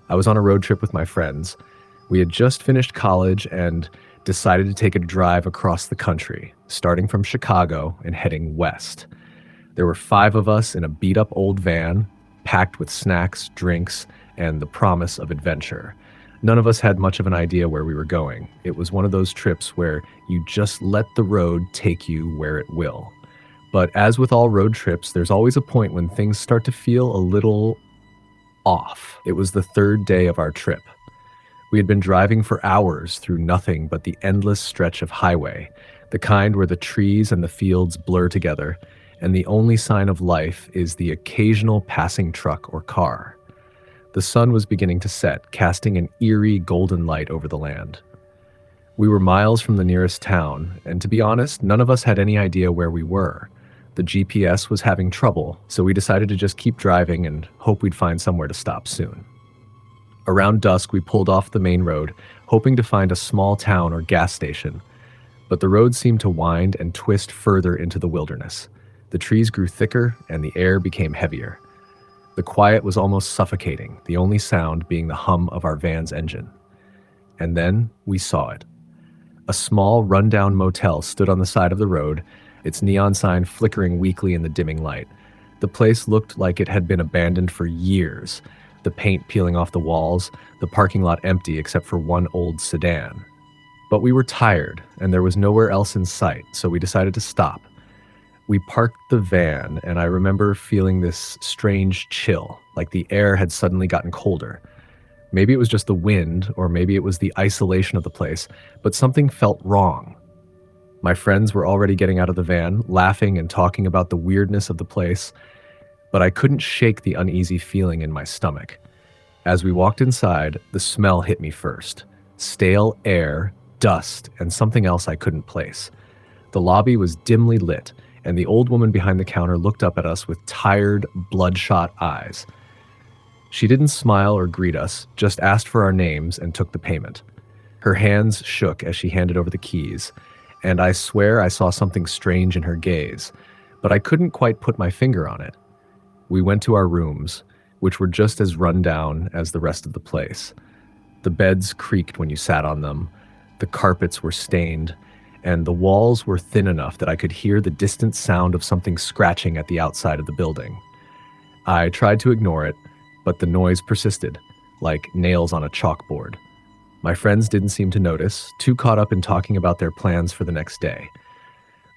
I was on a road trip with my friends. We had just finished college and decided to take a drive across the country, starting from Chicago and heading west. There were 5 of us in a beat-up old van, packed with snacks, drinks, and the promise of adventure. None of us had much of an idea where we were going. It was one of those trips where you just let the road take you where it will. But as with all road trips, there's always a point when things start to feel a little off. It was the third day of our trip. We had been driving for hours through nothing but the endless stretch of highway, the kind where the trees and the fields blur together, and the only sign of life is the occasional passing truck or car. The sun was beginning to set, casting an eerie golden light over the land. We were miles from the nearest town, and to be honest, none of us had any idea where we were. The GPS was having trouble, so we decided to just keep driving and hope we'd find somewhere to stop soon. Around dusk, we pulled off the main road, hoping to find a small town or gas station. But the road seemed to wind and twist further into the wilderness. The trees grew thicker and the air became heavier. The quiet was almost suffocating, the only sound being the hum of our van's engine. And then we saw it. A small, rundown motel stood on the side of the road, its neon sign flickering weakly in the dimming light. The place looked like it had been abandoned for years, the paint peeling off the walls, the parking lot empty except for one old sedan. But we were tired, and there was nowhere else in sight, so we decided to stop. We parked the van, and I remember feeling this strange chill, like the air had suddenly gotten colder. Maybe it was just the wind, or maybe it was the isolation of the place, but something felt wrong. My friends were already getting out of the van, laughing and talking about the weirdness of the place, but I couldn't shake the uneasy feeling in my stomach. As we walked inside, the smell hit me first. Stale air, dust, and something else I couldn't place. The lobby was dimly lit, and the old woman behind the counter looked up at us with tired, bloodshot eyes. She didn't smile or greet us, just asked for our names and took the payment. Her hands shook as she handed over the keys, and I swear I saw something strange in her gaze, but I couldn't quite put my finger on it. We went to our rooms, which were just as run down as the rest of the place. The beds creaked when you sat on them, the carpets were stained, and the walls were thin enough that I could hear the distant sound of something scratching at the outside of the building. I tried to ignore it, but the noise persisted, like nails on a chalkboard. My friends didn't seem to notice, too caught up in talking about their plans for the next day.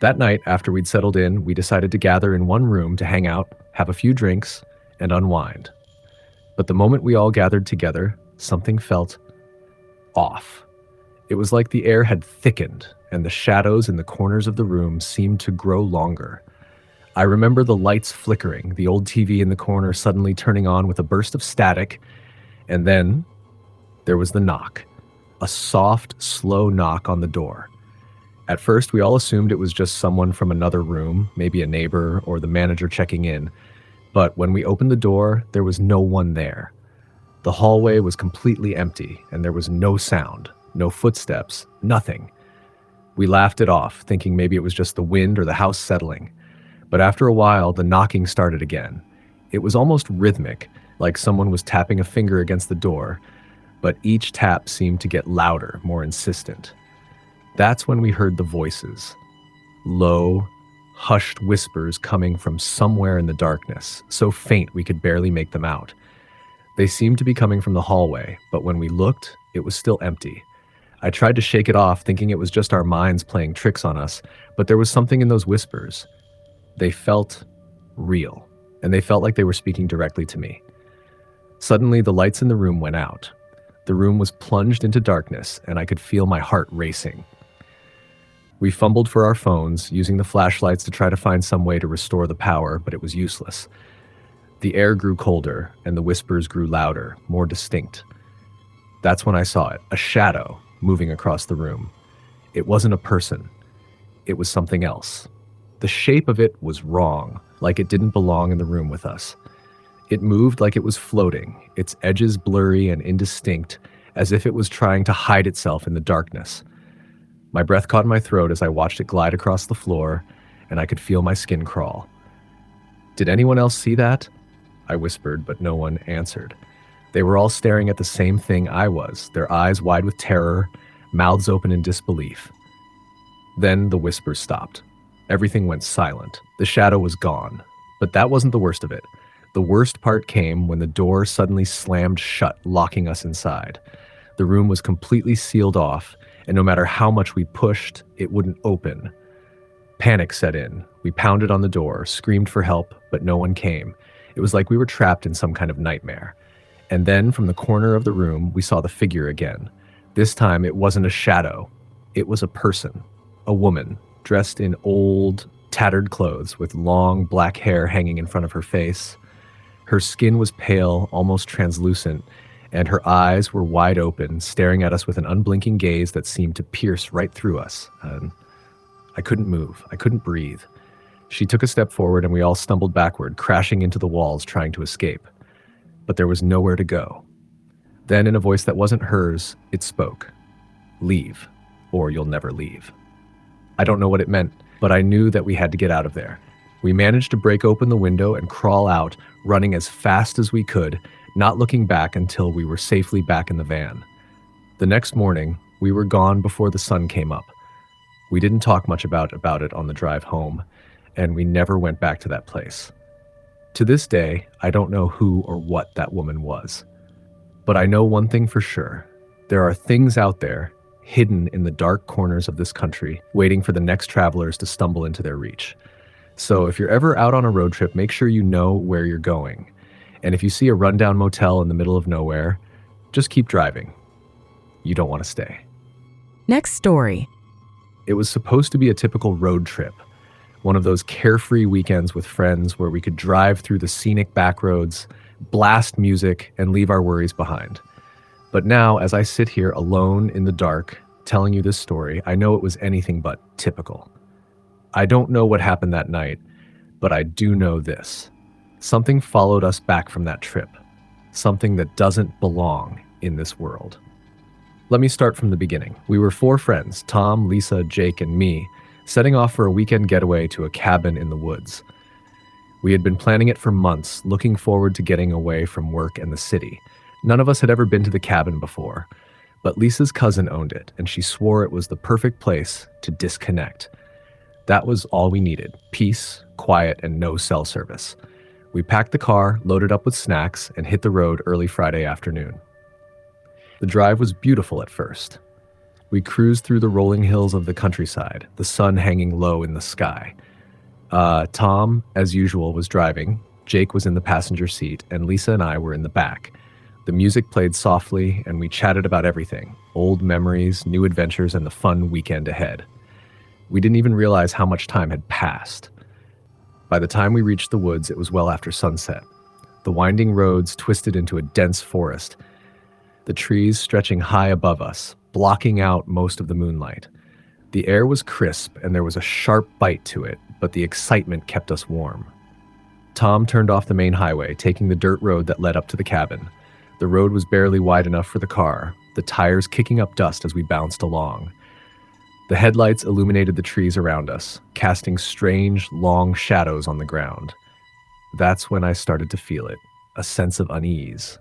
That night, after we'd settled in, we decided to gather in one room to hang out, have a few drinks, and unwind. But the moment we all gathered together, something felt off. It was like the air had thickened, and the shadows in the corners of the room seemed to grow longer. I remember the lights flickering, the old TV in the corner suddenly turning on with a burst of static, and then there was the knock. A soft, slow knock on the door. At first, we all assumed it was just someone from another room, maybe a neighbor or the manager checking in. But when we opened the door, there was no one there. The hallway was completely empty, and there was no sound, no footsteps, nothing. We laughed it off, thinking maybe it was just the wind or the house settling. But after a while, the knocking started again. It was almost rhythmic, like someone was tapping a finger against the door, but each tap seemed to get louder, more insistent. That's when we heard the voices. Low, hushed whispers coming from somewhere in the darkness, so faint we could barely make them out. They seemed to be coming from the hallway, but when we looked, it was still empty. I tried to shake it off, thinking it was just our minds playing tricks on us, but there was something in those whispers. They felt real, and they felt like they were speaking directly to me. Suddenly, the lights in the room went out. The room was plunged into darkness, and I could feel my heart racing. We fumbled for our phones, using the flashlights to try to find some way to restore the power, but it was useless. The air grew colder, and the whispers grew louder, more distinct. That's when I saw it, a shadow moving across the room. It wasn't a person. It was something else. The shape of it was wrong, like it didn't belong in the room with us. It moved like it was floating, its edges blurry and indistinct, as if it was trying to hide itself in the darkness. My breath caught in my throat as I watched it glide across the floor, and I could feel my skin crawl. "Did anyone else see that?" I whispered, but no one answered. They were all staring at the same thing I was, their eyes wide with terror, mouths open in disbelief. Then the whispers stopped. Everything went silent. The shadow was gone. But that wasn't the worst of it. The worst part came when the door suddenly slammed shut, locking us inside. The room was completely sealed off, and no matter how much we pushed, it wouldn't open. Panic set in. We pounded on the door, screamed for help, but no one came. It was like we were trapped in some kind of nightmare. And then, from the corner of the room, we saw the figure again. This time, it wasn't a shadow. It was a person. A woman, dressed in old, tattered clothes with long black hair hanging in front of her face. Her skin was pale, almost translucent, and her eyes were wide open, staring at us with an unblinking gaze that seemed to pierce right through us. I couldn't move. I couldn't breathe. She took a step forward and we all stumbled backward, crashing into the walls, trying to escape. But there was nowhere to go. Then, in a voice that wasn't hers, it spoke. Leave, or you'll never leave. I don't know what it meant, but I knew that we had to get out of there. We managed to break open the window and crawl out, running as fast as we could, not looking back until we were safely back in the van. The next morning, we were gone before the sun came up. We didn't talk much about it on the drive home, and we never went back to that place. To this day, I don't know who or what that woman was. But I know one thing for sure. There are things out there, hidden in the dark corners of this country, waiting for the next travelers to stumble into their reach. So if you're ever out on a road trip, make sure you know where you're going. And if you see a rundown motel in the middle of nowhere, just keep driving. You don't want to stay. Next story. It was supposed to be a typical road trip, one of those carefree weekends with friends where we could drive through the scenic back roads, blast music, and leave our worries behind. But now, as I sit here alone in the dark, telling you this story, I know it was anything but typical. I don't know what happened that night, but I do know this. Something followed us back from that trip. Something that doesn't belong in this world. Let me start from the beginning. We were 4 friends, Tom, Lisa, Jake, and me, setting off for a weekend getaway to a cabin in the woods. We had been planning it for months, looking forward to getting away from work and the city. None of us had ever been to the cabin before, but Lisa's cousin owned it, and she swore it was the perfect place to disconnect. That was all we needed: peace, quiet, and no cell service. We packed the car, loaded up with snacks, and hit the road early Friday afternoon. The drive was beautiful at first. We cruised through the rolling hills of the countryside, the sun hanging low in the sky. Tom, as usual, was driving, Jake was in the passenger seat, and Lisa and I were in the back. The music played softly, and we chatted about everything: old memories, new adventures, and the fun weekend ahead. We didn't even realize how much time had passed. By the time we reached the woods, it was well after sunset. The winding roads twisted into a dense forest, the trees stretching high above us, blocking out most of the moonlight. The air was crisp, and there was a sharp bite to it, but the excitement kept us warm. Tom turned off the main highway, taking the dirt road that led up to the cabin. The road was barely wide enough for the car, the tires kicking up dust as we bounced along. The headlights illuminated the trees around us, casting strange, long shadows on the ground. That's when I started to feel it, a sense of unease.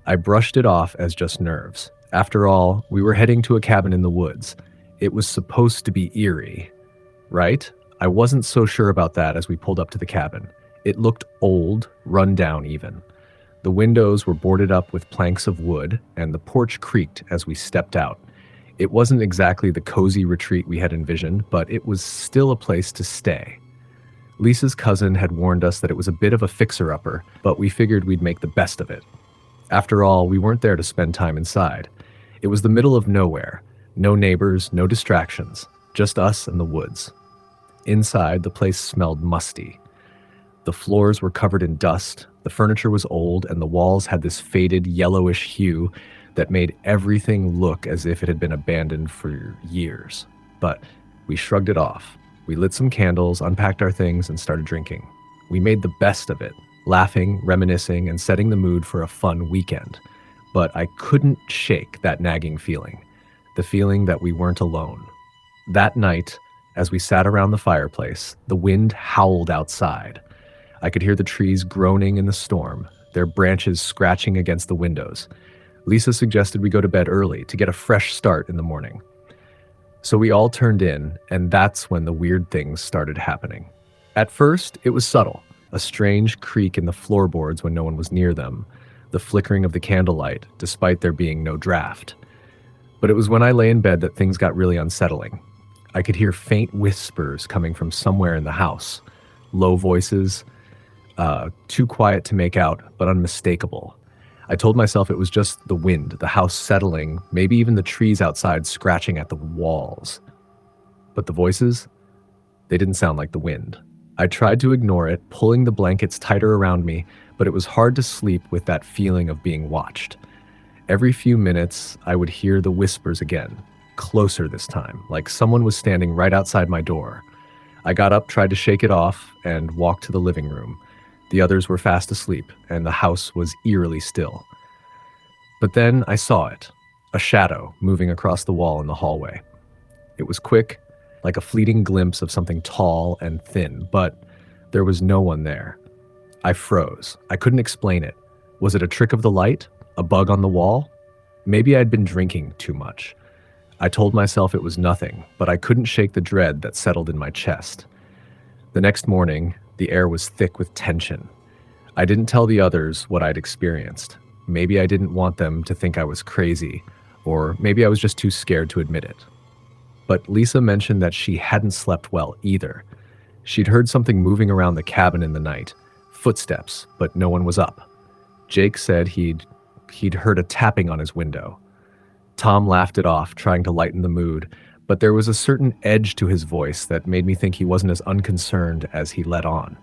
I brushed it off as just nerves. After all, we were heading to a cabin in the woods. It was supposed to be eerie, right? I wasn't so sure about that as we pulled up to the cabin. It looked old, run down even. The windows were boarded up with planks of wood, and the porch creaked as we stepped out. It wasn't exactly the cozy retreat we had envisioned, but it was still a place to stay. Lisa's cousin had warned us that it was a bit of a fixer-upper, but we figured we'd make the best of it. After all, we weren't there to spend time inside. It was the middle of nowhere. No neighbors, no distractions, just us and the woods. Inside, the place smelled musty. The floors were covered in dust, the furniture was old, and the walls had this faded yellowish hue that made everything look as if it had been abandoned for years. But we shrugged it off. We lit some candles, unpacked our things, and started drinking. We made the best of it, laughing, reminiscing, and setting the mood for a fun weekend. But I couldn't shake that nagging feeling, the feeling that we weren't alone. That night, as we sat around the fireplace, the wind howled outside. I could hear the trees groaning in the storm. their branches scratching against the windows. Lisa suggested we go to bed early to get a fresh start in the morning. So we all turned in, and that's when the weird things started happening. At first, it was subtle, a strange creak in the floorboards when no one was near them, the flickering of the candlelight, despite there being no draft. But it was when I lay in bed that things got really unsettling. I could hear faint whispers coming from somewhere in the house, low voices, too quiet to make out, but unmistakable. I told myself it was just the wind, the house settling, maybe even the trees outside scratching at the walls. But the voices, they didn't sound like the wind. I tried to ignore it, pulling the blankets tighter around me, but it was hard to sleep with that feeling of being watched. Every few minutes, I would hear the whispers again, closer this time, like someone was standing right outside my door. I got up, tried to shake it off, and walked to the living room. The others were fast asleep, and the house was eerily still. But then I saw it, a shadow moving across the wall in the hallway. It was quick, like a fleeting glimpse of something tall and thin, but there was no one there. I froze. I couldn't explain it. Was it a trick of the light? A bug on the wall? Maybe I'd been drinking too much. I told myself it was nothing, but I couldn't shake the dread that settled in my chest. The next morning, the air was thick with tension. I didn't tell the others what I'd experienced. Maybe I didn't want them to think I was crazy, or maybe I was just too scared to admit it. But Lisa mentioned that she hadn't slept well either. She'd heard something moving around the cabin in the night, footsteps, but no one was up. Jake said he'd heard a tapping on his window. Tom laughed it off, trying to lighten the mood, but there was a certain edge to his voice that made me think he wasn't as unconcerned as he let on.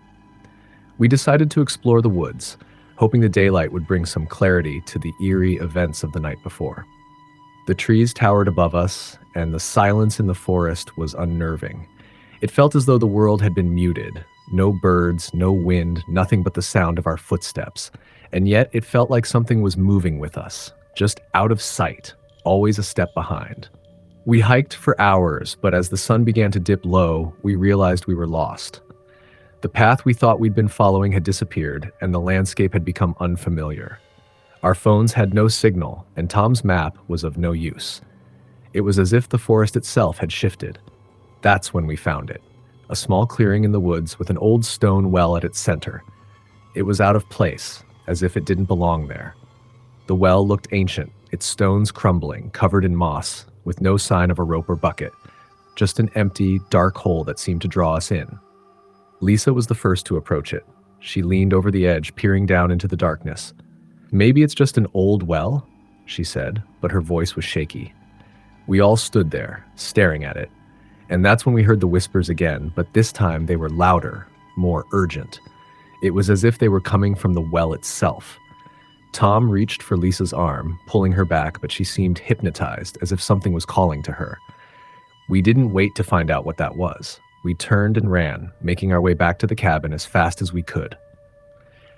We decided to explore the woods, hoping the daylight would bring some clarity to the eerie events of the night before. The trees towered above us, and the silence in the forest was unnerving. It felt as though the world had been muted. No birds, no wind, nothing but the sound of our footsteps. And yet it felt like something was moving with us, just out of sight, always a step behind. We hiked for hours, but as the sun began to dip low, we realized we were lost. The path we thought we'd been following had disappeared, and the landscape had become unfamiliar. Our phones had no signal, and Tom's map was of no use. It was as if the forest itself had shifted. That's when we found it, a small clearing in the woods with an old stone well at its center. It was out of place, as if it didn't belong there. The well looked ancient, its stones crumbling, covered in moss, with no sign of a rope or bucket, just an empty, dark hole that seemed to draw us in. Lisa was the first to approach it. She leaned over the edge, peering down into the darkness. "Maybe it's just an old well," she said, but her voice was shaky. We all stood there, staring at it, and that's when we heard the whispers again, but this time they were louder, more urgent. It was as if they were coming from the well itself. Tom reached for Lisa's arm, pulling her back, but she seemed hypnotized, as if something was calling to her. We didn't wait to find out what that was. We turned and ran, making our way back to the cabin as fast as we could.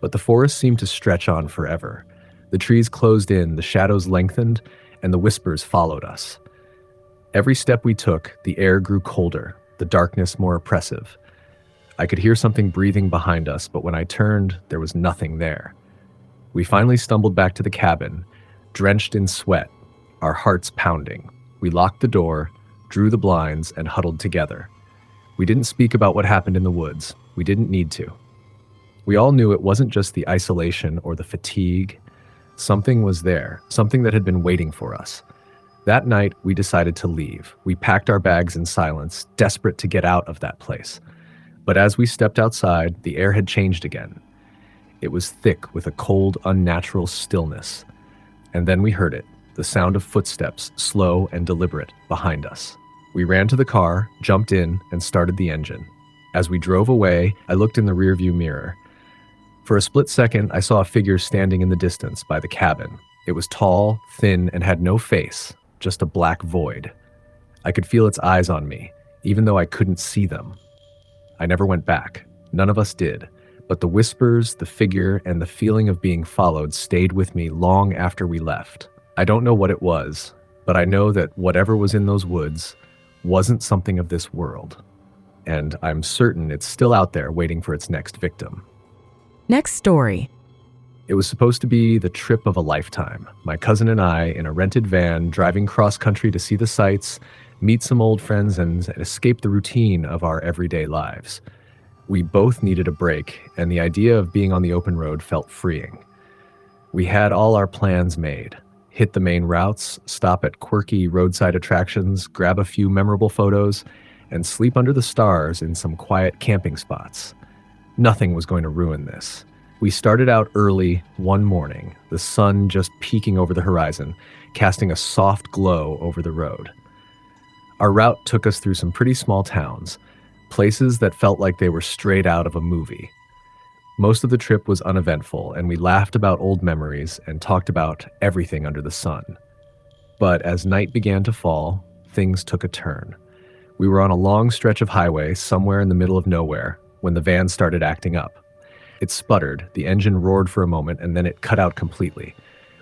But the forest seemed to stretch on forever. The trees closed in, the shadows lengthened, and the whispers followed us. Every step we took, the air grew colder, the darkness more oppressive. I could hear something breathing behind us, but when I turned, there was nothing there. We finally stumbled back to the cabin, drenched in sweat, our hearts pounding. We locked the door, drew the blinds, and huddled together. We didn't speak about what happened in the woods. We didn't need to. We all knew it wasn't just the isolation or the fatigue. Something was there, something that had been waiting for us. That night, we decided to leave. We packed our bags in silence, desperate to get out of that place. But as we stepped outside, the air had changed again. It was thick with a cold, unnatural stillness. And then we heard it, the sound of footsteps, slow and deliberate, behind us. We ran to the car, jumped in, and started the engine. As we drove away, I looked in the rearview mirror. For a split second, I saw a figure standing in the distance by the cabin. It was tall, thin, and had no face, just a black void. I could feel its eyes on me, even though I couldn't see them. I never went back. None of us did. But the whispers, the figure, and the feeling of being followed stayed with me long after we left. I don't know what it was, but I know that whatever was in those woods wasn't something of this world. And I'm certain it's still out there waiting for its next victim. Next story. It was supposed to be the trip of a lifetime. My cousin and I, in a rented van, driving cross country to see the sights, meet some old friends, and escape the routine of our everyday lives. We both needed a break, and the idea of being on the open road felt freeing. We had all our plans made. Hit the main routes, stop at quirky roadside attractions, grab a few memorable photos, and sleep under the stars in some quiet camping spots. Nothing was going to ruin this. We started out early one morning, the sun just peeking over the horizon, casting a soft glow over the road. Our route took us through some pretty small towns, places that felt like they were straight out of a movie. Most of the trip was uneventful, and we laughed about old memories and talked about everything under the sun. But as night began to fall, things took a turn. We were on a long stretch of highway somewhere in the middle of nowhere when the van started acting up. It sputtered, the engine roared for a moment, and then it cut out completely.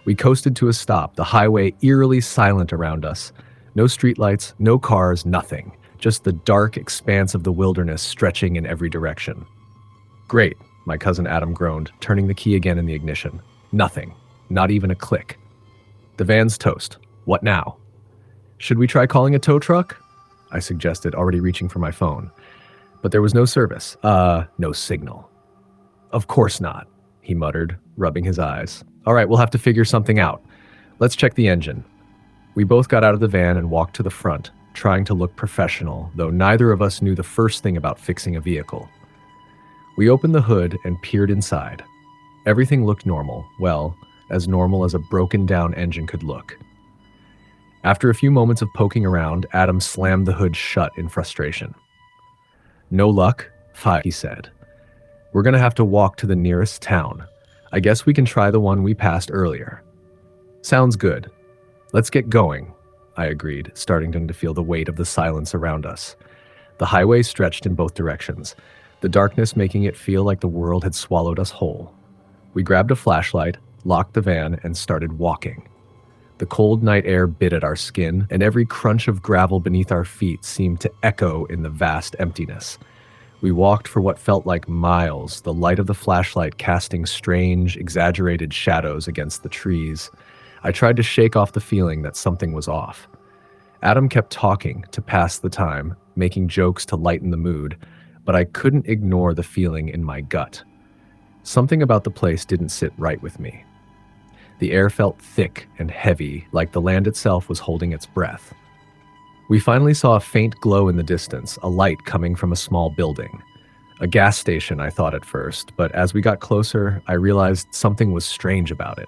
We coasted to a stop, the highway eerily silent around us. No streetlights, no cars, nothing. Just the dark expanse of the wilderness stretching in every direction. Great, my cousin Adam groaned, turning the key again in the ignition. Nothing. Not even a click. The van's toast. What now? Should we try calling a tow truck? I suggested, already reaching for my phone. But there was no service. No signal. Of course not, he muttered, rubbing his eyes. All right, we'll have to figure something out. Let's check the engine. We both got out of the van and walked to the front, trying to look professional, though neither of us knew the first thing about fixing a vehicle. We opened the hood and peered inside. Everything looked normal, well, as normal as a broken-down engine could look. After a few moments of poking around, Adam slammed the hood shut in frustration. No luck? Fine, he said. We're going to have to walk to the nearest town. I guess we can try the one we passed earlier. Sounds good. Let's get going, I agreed, starting to feel the weight of the silence around us. The highway stretched in both directions, the darkness making it feel like the world had swallowed us whole. We grabbed a flashlight, locked the van, and started walking. The cold night air bit at our skin, and every crunch of gravel beneath our feet seemed to echo in the vast emptiness. We walked for what felt like miles, the light of the flashlight casting strange, exaggerated shadows against the trees. I tried to shake off the feeling that something was off. Adam kept talking to pass the time, making jokes to lighten the mood, but I couldn't ignore the feeling in my gut. Something about the place didn't sit right with me. The air felt thick and heavy, like the land itself was holding its breath. We finally saw a faint glow in the distance, a light coming from a small building. A gas station, I thought at first, but as we got closer, I realized something was strange about it.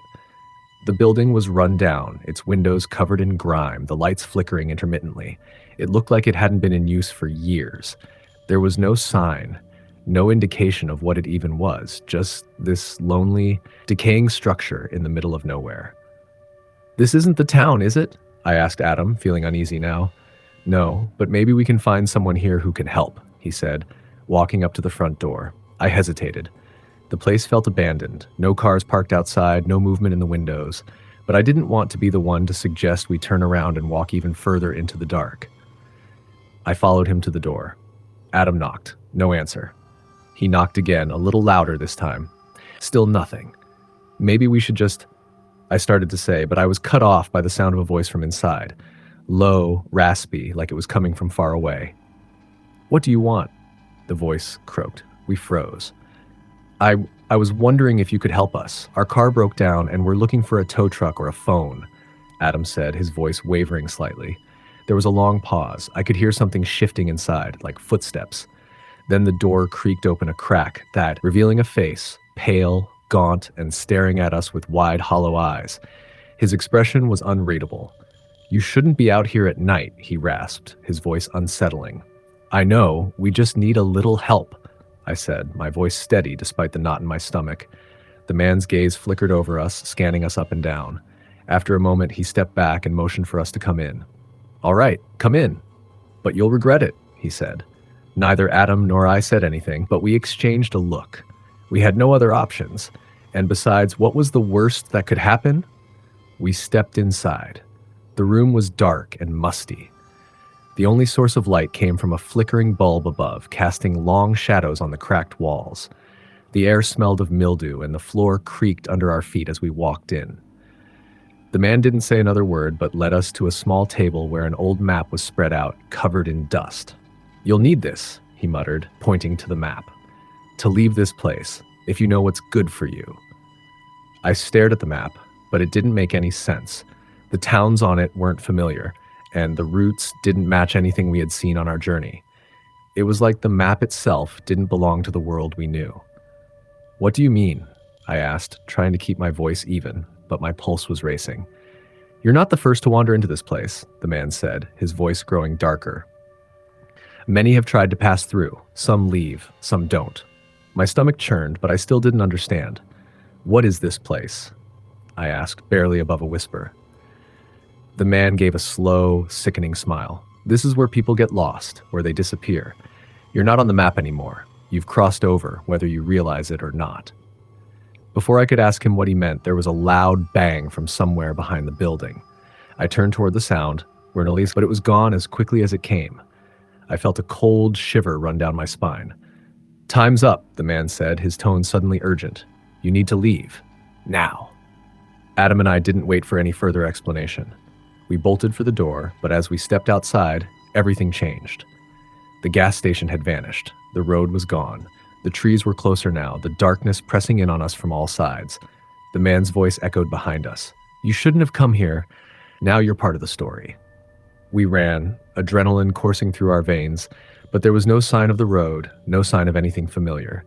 The building was run down, its windows covered in grime, the lights flickering intermittently. It looked like it hadn't been in use for years. There was no sign, no indication of what it even was, just this lonely, decaying structure in the middle of nowhere. This isn't the town, is it? I asked Adam, feeling uneasy now. No, but maybe we can find someone here who can help, he said, walking up to the front door. I hesitated. The place felt abandoned, no cars parked outside, no movement in the windows, but I didn't want to be the one to suggest we turn around and walk even further into the dark. I followed him to the door. Adam knocked. No answer. He knocked again, a little louder this time. Still nothing. Maybe we should just... I started to say, but I was cut off by the sound of a voice from inside. Low, raspy, like it was coming from far away. What do you want? The voice croaked. We froze. I was wondering if you could help us. Our car broke down and we're looking for a tow truck or a phone, Adam said, his voice wavering slightly. There was a long pause. I could hear something shifting inside, like footsteps. Then the door creaked open a crack that, revealing a face, pale, gaunt, and staring at us with wide, hollow eyes. His expression was unreadable. You shouldn't be out here at night, he rasped, his voice unsettling. I know, we just need a little help, I said, my voice steady despite the knot in my stomach. The man's gaze flickered over us, scanning us up and down. After a moment, he stepped back and motioned for us to come in. All right, come in. But you'll regret it, he said. Neither Adam nor I said anything, but we exchanged a look. We had no other options. And besides, what was the worst that could happen? We stepped inside. The room was dark and musty. The only source of light came from a flickering bulb above, casting long shadows on the cracked walls. The air smelled of mildew, and the floor creaked under our feet as we walked in. The man didn't say another word, but led us to a small table where an old map was spread out, covered in dust. "You'll need this," he muttered, pointing to the map, "to leave this place, if you know what's good for you." I stared at the map, but it didn't make any sense. The towns on it weren't familiar, and the routes didn't match anything we had seen on our journey. It was like the map itself didn't belong to the world we knew. "What do you mean?" I asked, trying to keep my voice even, but my pulse was racing. "You're not the first to wander into this place," the man said, his voice growing darker. "Many have tried to pass through. Some leave, some don't." My stomach churned, but I still didn't understand. "What is this place?" I asked, barely above a whisper. The man gave a slow, sickening smile. "This is where people get lost, where they disappear. You're not on the map anymore. You've crossed over, whether you realize it or not." Before I could ask him what he meant, there was a loud bang from somewhere behind the building. I turned toward the sound, but it was gone as quickly as it came. I felt a cold shiver run down my spine. "Time's up," the man said, his tone suddenly urgent. "You need to leave. Now." Adam and I didn't wait for any further explanation. We bolted for the door, but as we stepped outside, everything changed. The gas station had vanished. The road was gone. The trees were closer now, the darkness pressing in on us from all sides. The man's voice echoed behind us. "You shouldn't have come here. Now you're part of the story." We ran, adrenaline coursing through our veins, but there was no sign of the road, no sign of anything familiar.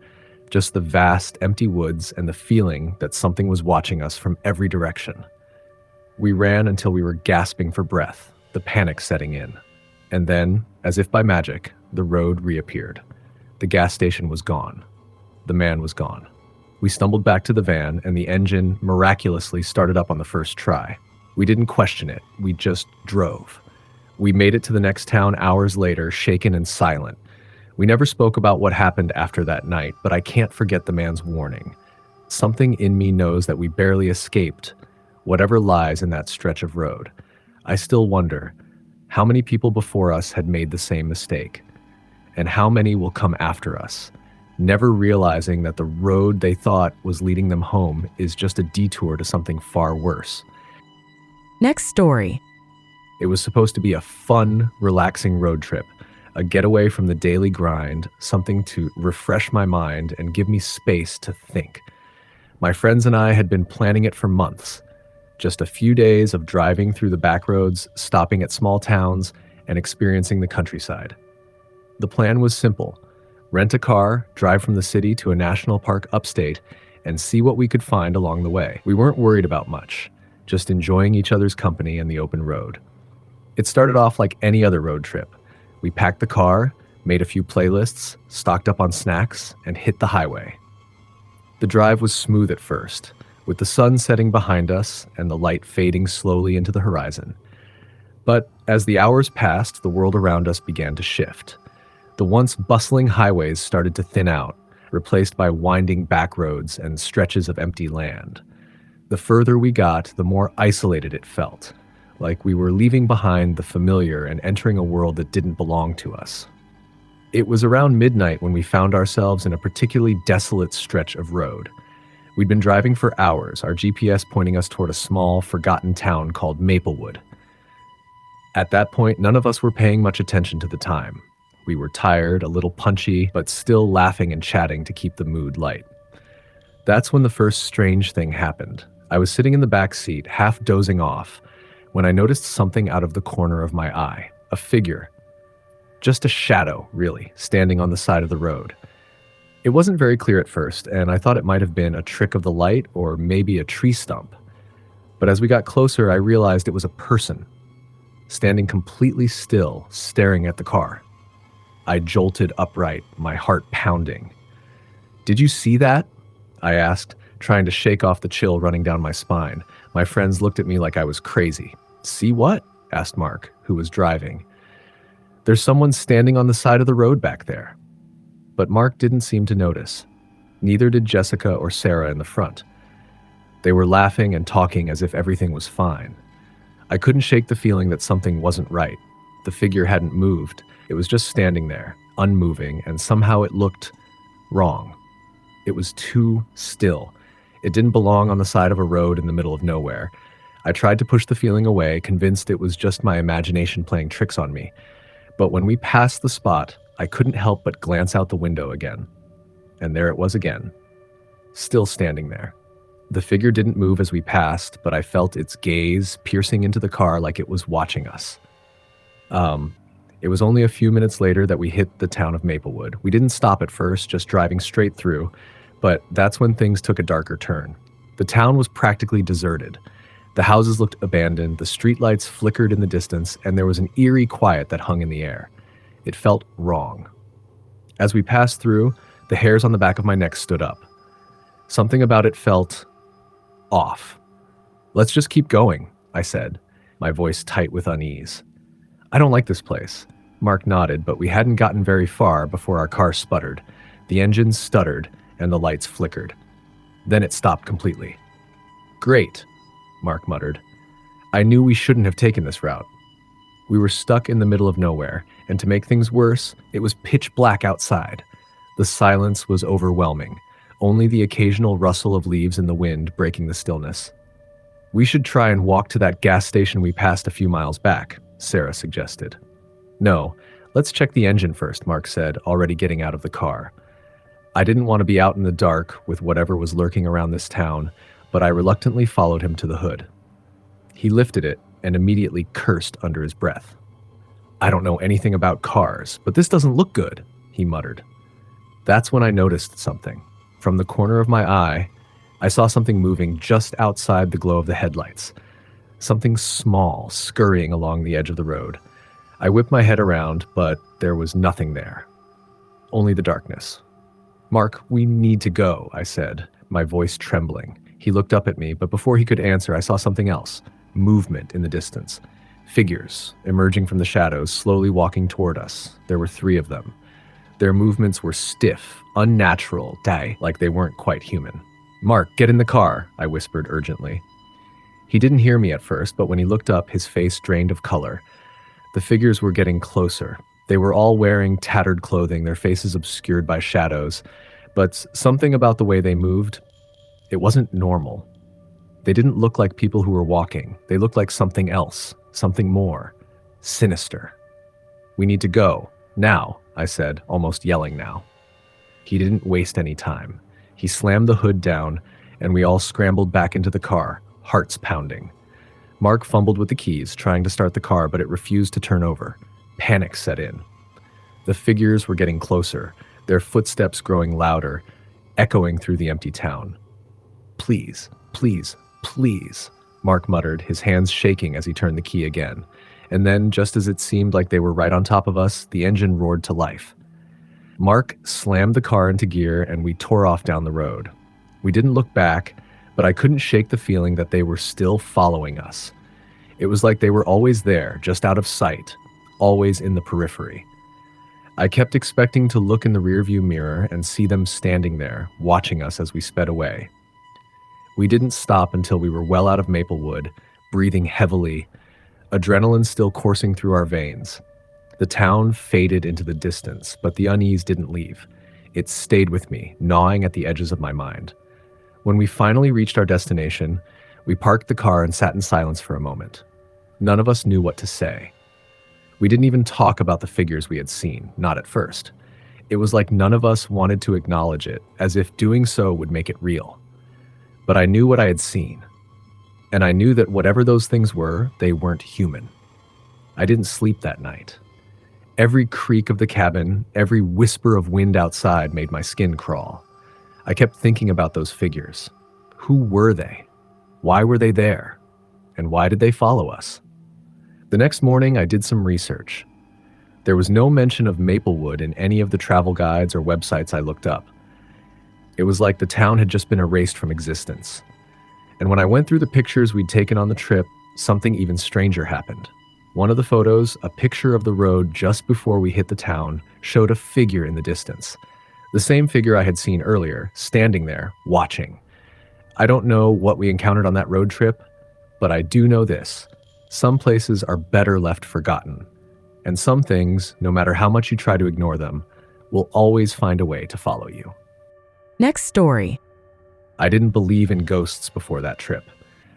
Just the vast, empty woods and the feeling that something was watching us from every direction. We ran until we were gasping for breath, the panic setting in. And then, as if by magic, the road reappeared. The gas station was gone. The man was gone. We stumbled back to the van, and the engine miraculously started up on the first try. We didn't question it. We just drove. We made it to the next town hours later, shaken and silent. We never spoke about what happened after that night, but I can't forget the man's warning. Something in me knows that we barely escaped whatever lies in that stretch of road. I still wonder, how many people before us had made the same mistake? And how many will come after us, never realizing that the road they thought was leading them home is just a detour to something far worse? Next story. It was supposed to be a fun, relaxing road trip, a getaway from the daily grind, something to refresh my mind and give me space to think. My friends and I had been planning it for months. Just a few days of driving through the back roads, stopping at small towns, and experiencing the countryside. The plan was simple: rent a car, drive from the city to a national park upstate, and see what we could find along the way. We weren't worried about much, just enjoying each other's company and the open road. It started off like any other road trip. We packed the car, made a few playlists, stocked up on snacks, and hit the highway. The drive was smooth at first, with the sun setting behind us and the light fading slowly into the horizon. But as the hours passed, the world around us began to shift. The once bustling highways started to thin out, replaced by winding back roads and stretches of empty land. The further we got, the more isolated it felt, like we were leaving behind the familiar and entering a world that didn't belong to us. It was around midnight when we found ourselves in a particularly desolate stretch of road. We'd been driving for hours, our GPS pointing us toward a small, forgotten town called Maplewood. At that point, none of us were paying much attention to the time. We were tired, a little punchy, but still laughing and chatting to keep the mood light. That's when the first strange thing happened. I was sitting in the back seat, half dozing off, when I noticed something out of the corner of my eye. A figure. Just a shadow, really, standing on the side of the road. It wasn't very clear at first, and I thought it might have been a trick of the light or maybe a tree stump. But as we got closer, I realized it was a person, standing completely still, staring at the car. I jolted upright, my heart pounding. "Did you see that?" I asked, trying to shake off the chill running down my spine. My friends looked at me like I was crazy. "See what?" asked Mark, who was driving. "There's someone standing on the side of the road back there." But Mark didn't seem to notice. Neither did Jessica or Sarah in the front. They were laughing and talking as if everything was fine. I couldn't shake the feeling that something wasn't right. The figure hadn't moved. It was just standing there, unmoving, and somehow it looked wrong. It was too still. It didn't belong on the side of a road in the middle of nowhere. I tried to push the feeling away, convinced it was just my imagination playing tricks on me. But when we passed the spot, I couldn't help but glance out the window again. And there it was again, still standing there. The figure didn't move as we passed, but I felt its gaze piercing into the car like it was watching us. It was only a few minutes later that we hit the town of Maplewood. We didn't stop at first, just driving straight through, but that's when things took a darker turn. The town was practically deserted. The houses looked abandoned, the streetlights flickered in the distance, and there was an eerie quiet that hung in the air. It felt wrong. As we passed through, the hairs on the back of my neck stood up. Something about it felt off. "Let's just keep going," I said, my voice tight with unease. "I don't like this place." Mark nodded, but we hadn't gotten very far before our car sputtered. The engine stuttered, and the lights flickered. Then it stopped completely. "Great," Mark muttered. "I knew we shouldn't have taken this route." We were stuck in the middle of nowhere, and to make things worse, it was pitch black outside. The silence was overwhelming, only the occasional rustle of leaves in the wind breaking the stillness. "We should try and walk to that gas station we passed a few miles back," Sarah suggested. "No, let's check the engine first," Mark said, already getting out of the car. I didn't want to be out in the dark with whatever was lurking around this town, but I reluctantly followed him to the hood. He lifted it and immediately cursed under his breath. "I don't know anything about cars, but this doesn't look good," he muttered. That's when I noticed something. From the corner of my eye, I saw something moving just outside the glow of the headlights. Something small scurrying along the edge of the road. I whipped my head around, but there was nothing there. Only the darkness. "Mark, we need to go," I said, my voice trembling. He looked up at me, but before he could answer, I saw something else. Movement in the distance. Figures emerging from the shadows, slowly walking toward us. There were 3 of them. Their movements were stiff, unnatural, like they weren't quite human. "Mark, get in the car," I whispered urgently. He didn't hear me at first, but when he looked up, his face drained of color. The figures were getting closer. They were all wearing tattered clothing, their faces obscured by shadows, but something about the way they moved, it wasn't normal. They didn't look like people who were walking. They looked like something else, something more, sinister. "We need to go, now," I said, almost yelling now. He didn't waste any time. He slammed the hood down, and we all scrambled back into the car, hearts pounding. Mark fumbled with the keys, trying to start the car, but it refused to turn over. Panic set in. The figures were getting closer, their footsteps growing louder, echoing through the empty town. "Please, please, please," Mark muttered, his hands shaking as he turned the key again. And then, just as it seemed like they were right on top of us, the engine roared to life. Mark slammed the car into gear, and we tore off down the road. We didn't look back, but I couldn't shake the feeling that they were still following us. It was like they were always there, just out of sight, always in the periphery. I kept expecting to look in the rearview mirror and see them standing there, watching us as we sped away. We didn't stop until we were well out of Maplewood, breathing heavily, adrenaline still coursing through our veins. The town faded into the distance, but the unease didn't leave. It stayed with me, gnawing at the edges of my mind. When we finally reached our destination, we parked the car and sat in silence for a moment. None of us knew what to say. We didn't even talk about the figures we had seen, not at first. It was like none of us wanted to acknowledge it, as if doing so would make it real. But I knew what I had seen. And I knew that whatever those things were, they weren't human. I didn't sleep that night. Every creak of the cabin, every whisper of wind outside made my skin crawl. I kept thinking about those figures. Who were they? Why were they there? And why did they follow us? The next morning, I did some research. There was no mention of Maplewood in any of the travel guides or websites I looked up. It was like the town had just been erased from existence. And when I went through the pictures we'd taken on the trip, something even stranger happened. One of the photos, a picture of the road just before we hit the town, showed a figure in the distance. The same figure I had seen earlier, standing there, watching. I don't know what we encountered on that road trip, but I do know this. Some places are better left forgotten. And some things, no matter how much you try to ignore them, will always find a way to follow you. Next story. I didn't believe in ghosts before that trip.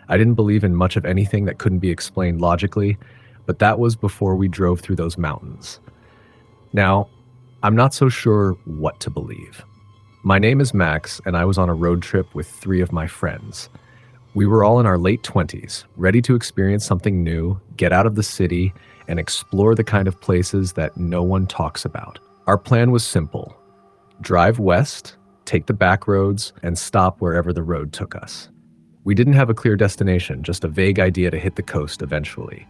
I didn't believe in much of anything that couldn't be explained logically, but that was before we drove through those mountains. Now, I'm not so sure what to believe. My name is Max, and I was on a road trip with 3 of my friends. We were all in our late 20s, ready to experience something new, get out of the city, and explore the kind of places that no one talks about. Our plan was simple: drive west, take the back roads, and stop wherever the road took us. We didn't have a clear destination, just a vague idea to hit the coast eventually.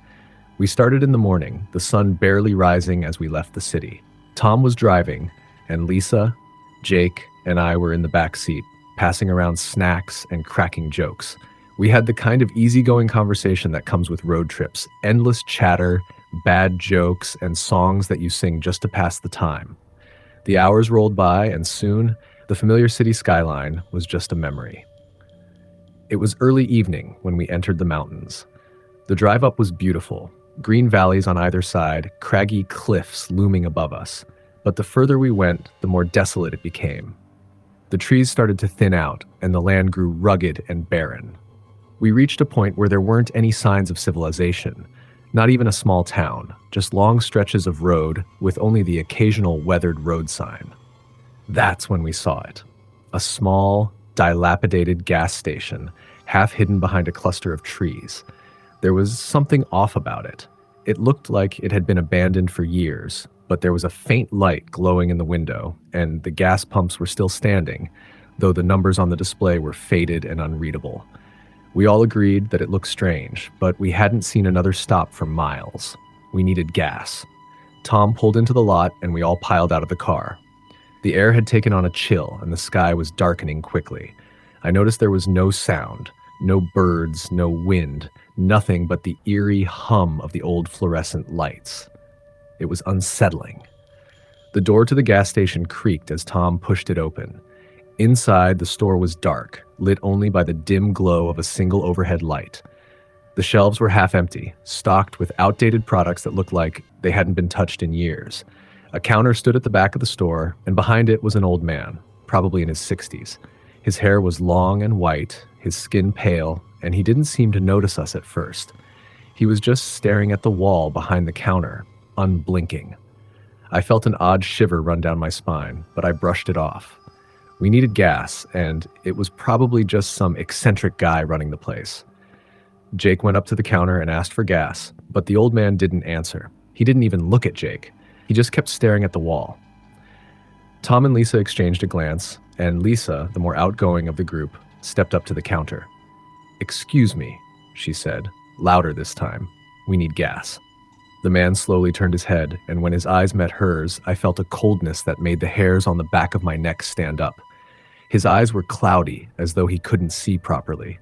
We started in the morning, the sun barely rising as we left the city. Tom was driving, and Lisa, Jake, and I were in the back seat, passing around snacks and cracking jokes. We had the kind of easygoing conversation that comes with road trips: endless chatter, bad jokes, and songs that you sing just to pass the time. The hours rolled by, and soon, the familiar city skyline was just a memory. It was early evening when we entered the mountains. The drive up was beautiful: green valleys on either side, craggy cliffs looming above us. But the further we went, the more desolate it became. The trees started to thin out, and the land grew rugged and barren. We reached a point where there weren't any signs of civilization, not even a small town, just long stretches of road with only the occasional weathered road sign. That's when we saw it: a small, dilapidated gas station, half hidden behind a cluster of trees. There was something off about it. It looked like it had been abandoned for years, but there was a faint light glowing in the window, and the gas pumps were still standing, though the numbers on the display were faded and unreadable. We all agreed that it looked strange, but we hadn't seen another stop for miles. We needed gas. Tom pulled into the lot, and we all piled out of the car. The air had taken on a chill, and the sky was darkening quickly. I noticed there was no sound, no birds, no wind, nothing but the eerie hum of the old fluorescent lights. It was unsettling. The door to the gas station creaked as Tom pushed it open. Inside, the store was dark, lit only by the dim glow of a single overhead light. The shelves were half empty, stocked with outdated products that looked like they hadn't been touched in years. A counter stood at the back of the store, and behind it was an old man, probably in his 60s. His hair was long and white, his skin pale, and he didn't seem to notice us at first. He was just staring at the wall behind the counter, unblinking. I felt an odd shiver run down my spine, but I brushed it off. We needed gas, and it was probably just some eccentric guy running the place. Jake went up to the counter and asked for gas, but the old man didn't answer. He didn't even look at Jake. He just kept staring at the wall. Tom and Lisa exchanged a glance, and Lisa, the more outgoing of the group, stepped up to the counter. "Excuse me," she said, louder this time. "We need gas." The man slowly turned his head, and when his eyes met hers, I felt a coldness that made the hairs on the back of my neck stand up. His eyes were cloudy, as though he couldn't see properly.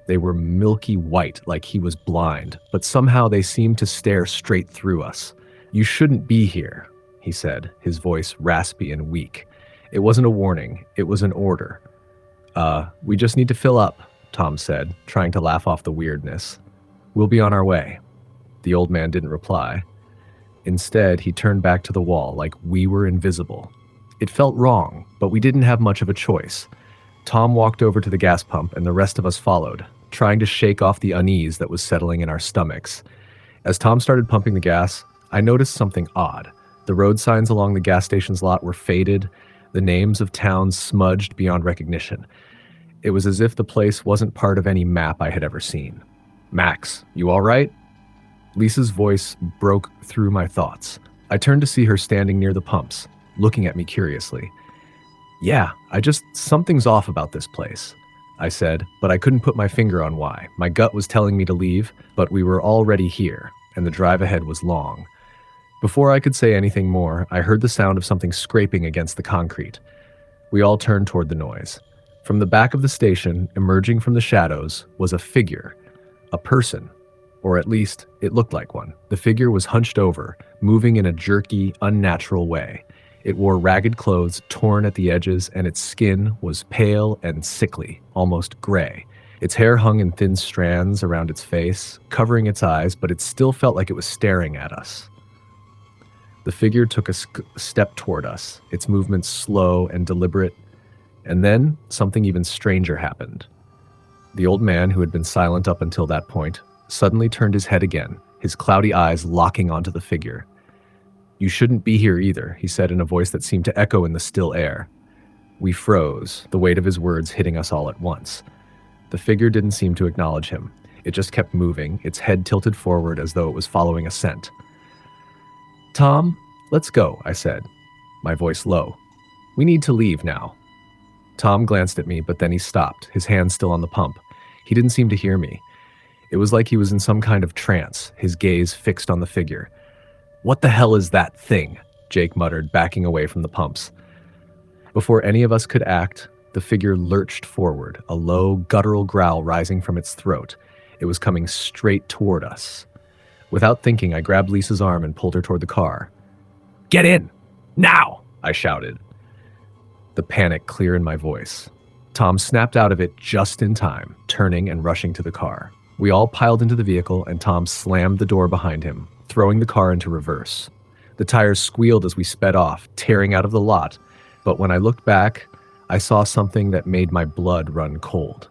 They were milky white, like he was blind, but somehow they seemed to stare straight through us. "You shouldn't be here," he said, his voice raspy and weak. It wasn't a warning, it was an order. We just need to fill up," Tom said, trying to laugh off the weirdness. "We'll be on our way." The old man didn't reply. Instead, he turned back to the wall like we were invisible. It felt wrong, but we didn't have much of a choice. Tom walked over to the gas pump, and the rest of us followed, trying to shake off the unease that was settling in our stomachs. As Tom started pumping the gas, I noticed something odd. The road signs along the gas station's lot were faded, the names of towns smudged beyond recognition. It was as if the place wasn't part of any map I had ever seen. "Max, you all right?" Lisa's voice broke through my thoughts. I turned to see her standing near the pumps, looking at me curiously. "Yeah, something's off about this place," I said, but I couldn't put my finger on why. My gut was telling me to leave, but we were already here, and the drive ahead was long. Before I could say anything more, I heard the sound of something scraping against the concrete. We all turned toward the noise. From the back of the station, emerging from the shadows, was a figure, a person, or at least it looked like one. The figure was hunched over, moving in a jerky, unnatural way. It wore ragged clothes, torn at the edges, and its skin was pale and sickly, almost gray. Its hair hung in thin strands around its face, covering its eyes, but it still felt like it was staring at us. The figure took a step toward us, its movements slow and deliberate. And then something even stranger happened. The old man, who had been silent up until that point, suddenly turned his head again, his cloudy eyes locking onto the figure. "You shouldn't be here either," he said in a voice that seemed to echo in the still air. We froze, the weight of his words hitting us all at once. The figure didn't seem to acknowledge him. It just kept moving, its head tilted forward as though it was following a scent. "Tom, let's go," I said, my voice low. "We need to leave now." Tom glanced at me, but then he stopped, his hand still on the pump. He didn't seem to hear me. It was like he was in some kind of trance, his gaze fixed on the figure. "What the hell is that thing?" Jake muttered, backing away from the pumps. Before any of us could act, the figure lurched forward, a low, guttural growl rising from its throat. It was coming straight toward us. Without thinking, I grabbed Lisa's arm and pulled her toward the car. "Get in! Now!" I shouted, the panic clear in my voice. Tom snapped out of it just in time, turning and rushing to the car. We all piled into the vehicle, and Tom slammed the door behind him, throwing the car into reverse. The tires squealed as we sped off, tearing out of the lot. But when I looked back, I saw something that made my blood run cold.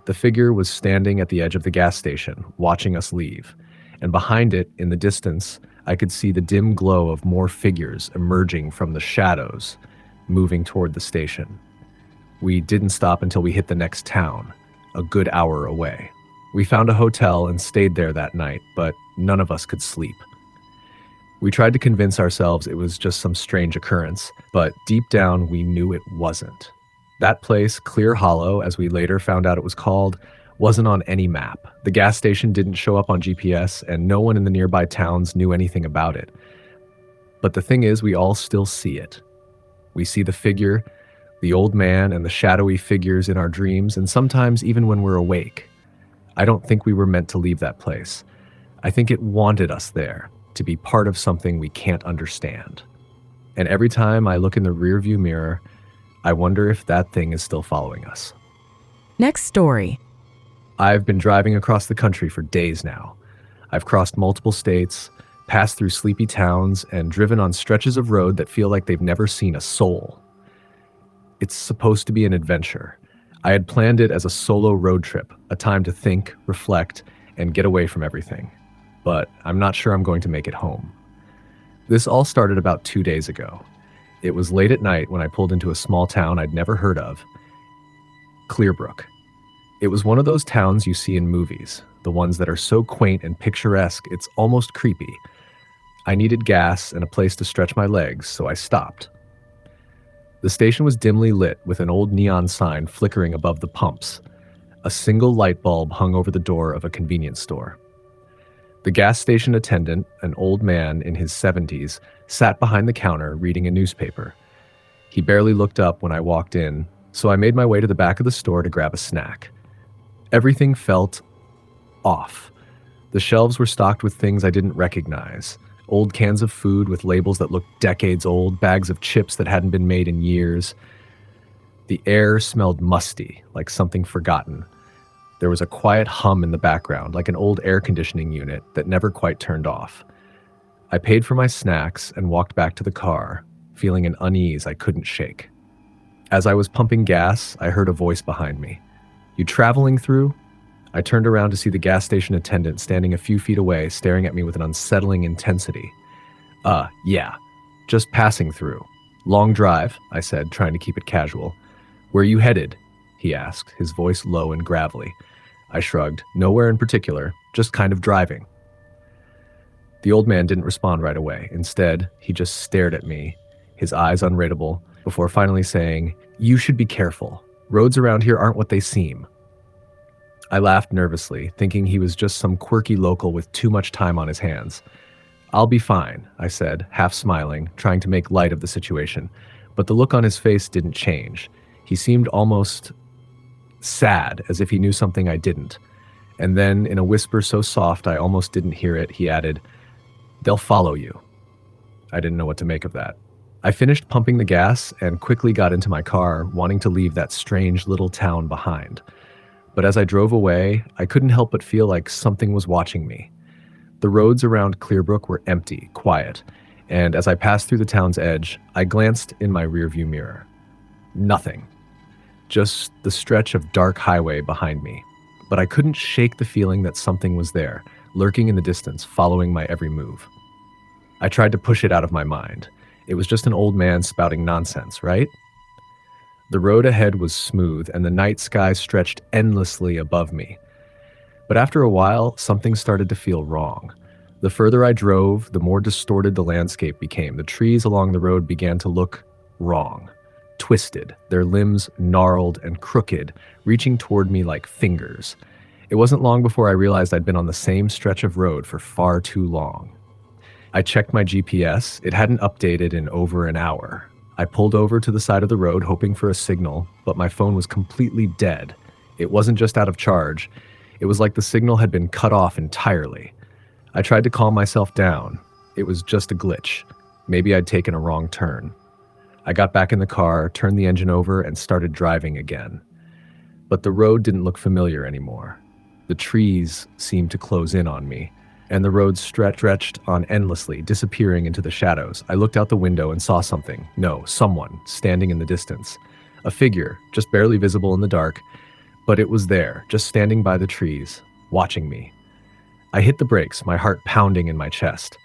The figure was standing at the edge of the gas station, watching us leave. And behind it, in the distance, I could see the dim glow of more figures emerging from the shadows, moving toward the station. We didn't stop until we hit the next town, a good hour away. We found a hotel and stayed there that night, but none of us could sleep. We tried to convince ourselves it was just some strange occurrence, but deep down we knew it wasn't. That place, Clear Hollow, as we later found out it was called, wasn't on any map. The gas station didn't show up on GPS, and no one in the nearby towns knew anything about it. But the thing is, we all still see it. We see the figure, the old man, and the shadowy figures in our dreams, and sometimes even when we're awake. I don't think we were meant to leave that place. I think it wanted us there, to be part of something we can't understand. And every time I look in the rearview mirror, I wonder if that thing is still following us. Next story. I've been driving across the country for days now. I've crossed multiple states, passed through sleepy towns, and driven on stretches of road that feel like they've never seen a soul. It's supposed to be an adventure. I had planned it as a solo road trip, a time to think, reflect, and get away from everything. But I'm not sure I'm going to make it home. This all started about 2 days ago. It was late at night when I pulled into a small town I'd never heard of, Clearbrook. It was one of those towns you see in movies, the ones that are so quaint and picturesque it's almost creepy. I needed gas and a place to stretch my legs, so I stopped. The station was dimly lit with an old neon sign flickering above the pumps. A single light bulb hung over the door of a convenience store. The gas station attendant, an old man in his 70s, sat behind the counter reading a newspaper. He barely looked up when I walked in, so I made my way to the back of the store to grab a snack. Everything felt off. The shelves were stocked with things I didn't recognize. Old cans of food with labels that looked decades old, bags of chips that hadn't been made in years. The air smelled musty, like something forgotten. There was a quiet hum in the background, like an old air conditioning unit that never quite turned off. I paid for my snacks and walked back to the car, feeling an unease I couldn't shake. As I was pumping gas, I heard a voice behind me. "You traveling through?" I turned around to see the gas station attendant standing a few feet away, staring at me with an unsettling intensity. Yeah, just passing through. "Long drive," I said, trying to keep it casual. "Where you headed?" he asked, his voice low and gravelly. I shrugged. "Nowhere in particular, just kind of driving." The old man didn't respond right away. Instead, he just stared at me, his eyes unreadable, before finally saying, "You should be careful. Roads around here aren't what they seem." I laughed nervously, thinking he was just some quirky local with too much time on his hands. "I'll be fine," I said, half smiling, trying to make light of the situation. But the look on his face didn't change. He seemed almost sad, as if he knew something I didn't. And then, in a whisper so soft I almost didn't hear it, he added, "They'll follow you." I didn't know what to make of that. I finished pumping the gas and quickly got into my car, wanting to leave that strange little town behind. But as I drove away, I couldn't help but feel like something was watching me. The roads around Clearbrook were empty, quiet, and as I passed through the town's edge, I glanced in my rearview mirror. Nothing. just the stretch of dark highway behind me. But I couldn't shake the feeling that something was there, lurking in the distance, following my every move. I tried to push it out of my mind. It was just an old man spouting nonsense, right? The road ahead was smooth, and the night sky stretched endlessly above me. But after a while, something started to feel wrong. The further I drove, the more distorted the landscape became. The trees along the road began to look wrong, twisted, their limbs gnarled and crooked, reaching toward me like fingers. It wasn't long before I realized I'd been on the same stretch of road for far too long. I checked my GPS. It hadn't updated in over an hour. I pulled over to the side of the road, hoping for a signal, but my phone was completely dead. It wasn't just out of charge. It was like the signal had been cut off entirely. I tried to calm myself down. It was just a glitch. Maybe I'd taken a wrong turn. I got back in the car, turned the engine over, and started driving again. But the road didn't look familiar anymore. The trees seemed to close in on me, and the road stretched on endlessly, disappearing into the shadows. I looked out the window and saw something. No, someone, standing in the distance. A figure, just barely visible in the dark, but it was there, just standing by the trees, watching me. I hit the brakes, my heart pounding in my chest.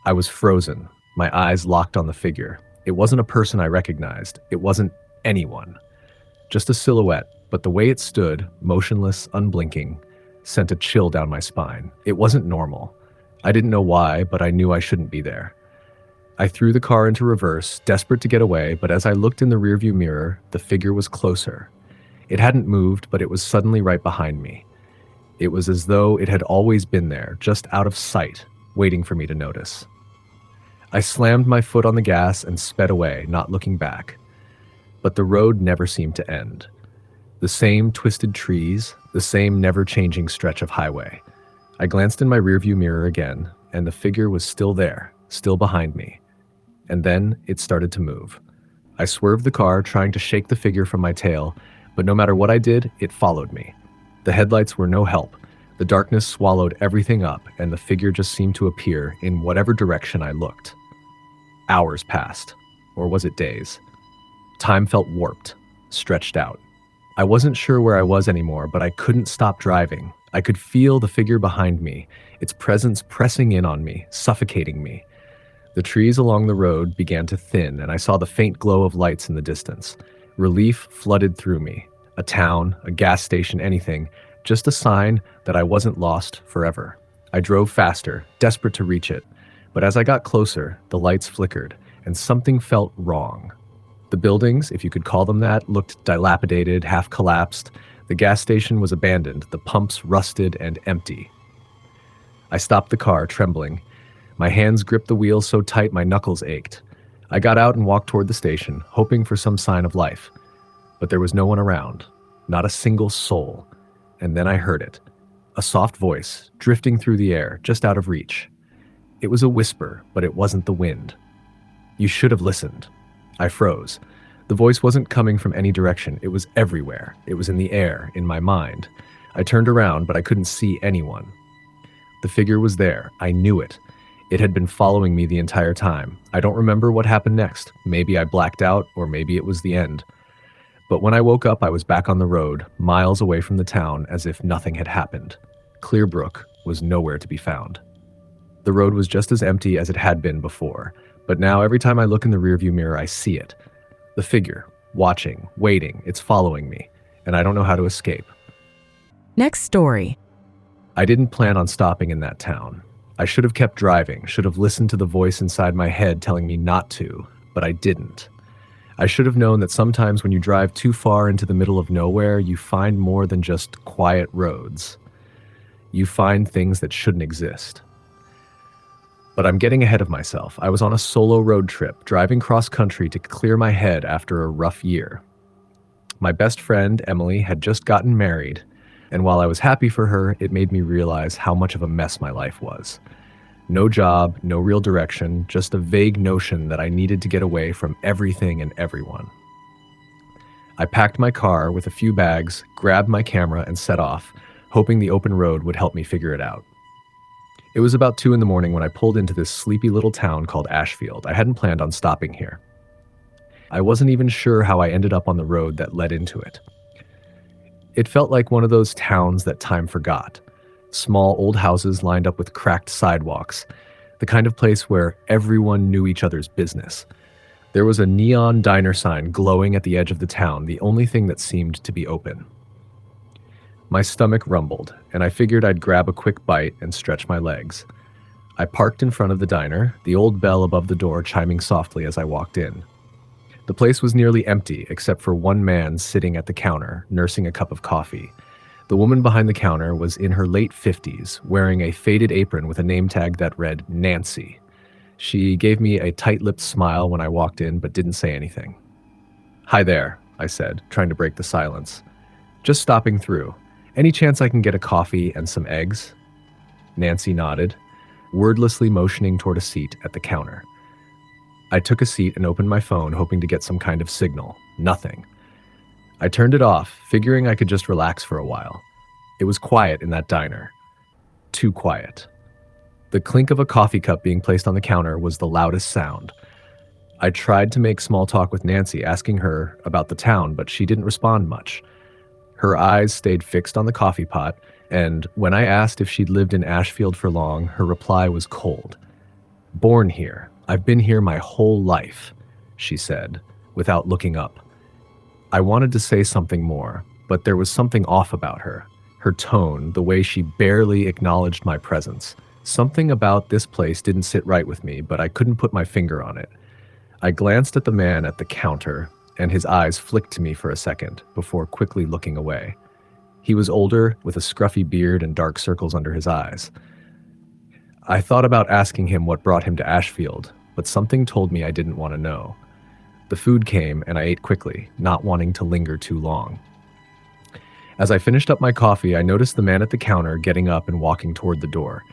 I was frozen, my eyes locked on the figure. It wasn't a person I recognized. It wasn't anyone. Just a silhouette, but the way it stood, motionless, unblinking, sent a chill down my spine. It wasn't normal. I didn't know why, but I knew I shouldn't be there. I threw the car into reverse, desperate to get away, but as I looked in the rearview mirror, the figure was closer. It hadn't moved, but it was suddenly right behind me. It was as though it had always been there, just out of sight, waiting for me to notice. I slammed my foot on the gas and sped away, not looking back. But the road never seemed to end. The same twisted trees, the same never-changing stretch of highway. I glanced in my rearview mirror again, and the figure was still there, still behind me. And then it started to move. I swerved the car, trying to shake the figure from my tail, but no matter what I did, it followed me. The headlights were no help. The darkness swallowed everything up, and the figure just seemed to appear in whatever direction I looked. Hours passed, or was it days? Time felt warped, stretched out. I wasn't sure where I was anymore, but I couldn't stop driving. I could feel the figure behind me, its presence pressing in on me, suffocating me. The trees along the road began to thin, and I saw the faint glow of lights in the distance. Relief flooded through me. A town, a gas station, anything, just a sign that I wasn't lost forever. I drove faster, desperate to reach it, but as I got closer, the lights flickered, and something felt wrong. The buildings, if you could call them that, looked dilapidated, half collapsed. The gas station was abandoned, the pumps rusted and empty. I stopped the car, trembling. My hands gripped the wheel so tight my knuckles ached. I got out and walked toward the station, hoping for some sign of life. But there was no one around, not a single soul. And then I heard it. A soft voice, drifting through the air, just out of reach. It was a whisper, but it wasn't the wind. "You should have listened." I froze. The voice wasn't coming from any direction. It was everywhere. It was in the air, in my mind. I turned around, but I couldn't see anyone. The figure was there. I knew it. It had been following me the entire time. I don't remember what happened next. Maybe I blacked out, or maybe it was the end. But when I woke up, I was back on the road, miles away from the town, as if nothing had happened. Clearbrook was nowhere to be found. The road was just as empty as it had been before, but now every time I look in the rearview mirror, I see it. The figure, watching, waiting, it's following me, and I don't know how to escape. Next story. I didn't plan on stopping in that town. I should have kept driving, should have listened to the voice inside my head telling me not to, but I didn't. I should have known that sometimes when you drive too far into the middle of nowhere, you find more than just quiet roads. You find things that shouldn't exist. But I'm getting ahead of myself. I was on a solo road trip, driving cross-country to clear my head after a rough year. My best friend, Emily, had just gotten married, and while I was happy for her, it made me realize how much of a mess my life was. No job, no real direction, just a vague notion that I needed to get away from everything and everyone. I packed my car with a few bags, grabbed my camera, and set off, hoping the open road would help me figure it out. It was about 2 in the morning when I pulled into this sleepy little town called Ashfield. I hadn't planned on stopping here. I wasn't even sure how I ended up on the road that led into it. It felt like one of those towns that time forgot. Small old houses lined up with cracked sidewalks, the kind of place where everyone knew each other's business. There was a neon diner sign glowing at the edge of the town, the only thing that seemed to be open. My stomach rumbled, and I figured I'd grab a quick bite and stretch my legs. I parked in front of the diner, the old bell above the door chiming softly as I walked in. The place was nearly empty, except for one man sitting at the counter, nursing a cup of coffee. The woman behind the counter was in her late 50s, wearing a faded apron with a name tag that read Nancy. She gave me a tight-lipped smile when I walked in, but didn't say anything. "Hi there," I said, trying to break the silence. "Just stopping through. Any chance I can get a coffee and some eggs?" Nancy nodded, wordlessly motioning toward a seat at the counter. I took a seat and opened my phone, hoping to get some kind of signal. Nothing. I turned it off, figuring I could just relax for a while. It was quiet in that diner. Too quiet. The clink of a coffee cup being placed on the counter was the loudest sound. I tried to make small talk with Nancy, asking her about the town, but she didn't respond much. Her eyes stayed fixed on the coffee pot, and when I asked if she'd lived in Ashfield for long, her reply was cold. "Born here. I've been here my whole life," she said, without looking up. I wanted to say something more, but there was something off about her. Her tone, the way she barely acknowledged my presence. Something about this place didn't sit right with me, but I couldn't put my finger on it. I glanced at the man at the counter, and his eyes flicked to me for a second, before quickly looking away. He was older, with a scruffy beard and dark circles under his eyes. I thought about asking him what brought him to Ashfield, but something told me I didn't want to know. The food came, and I ate quickly, not wanting to linger too long. As I finished up my coffee, I noticed the man at the counter getting up and walking toward the door.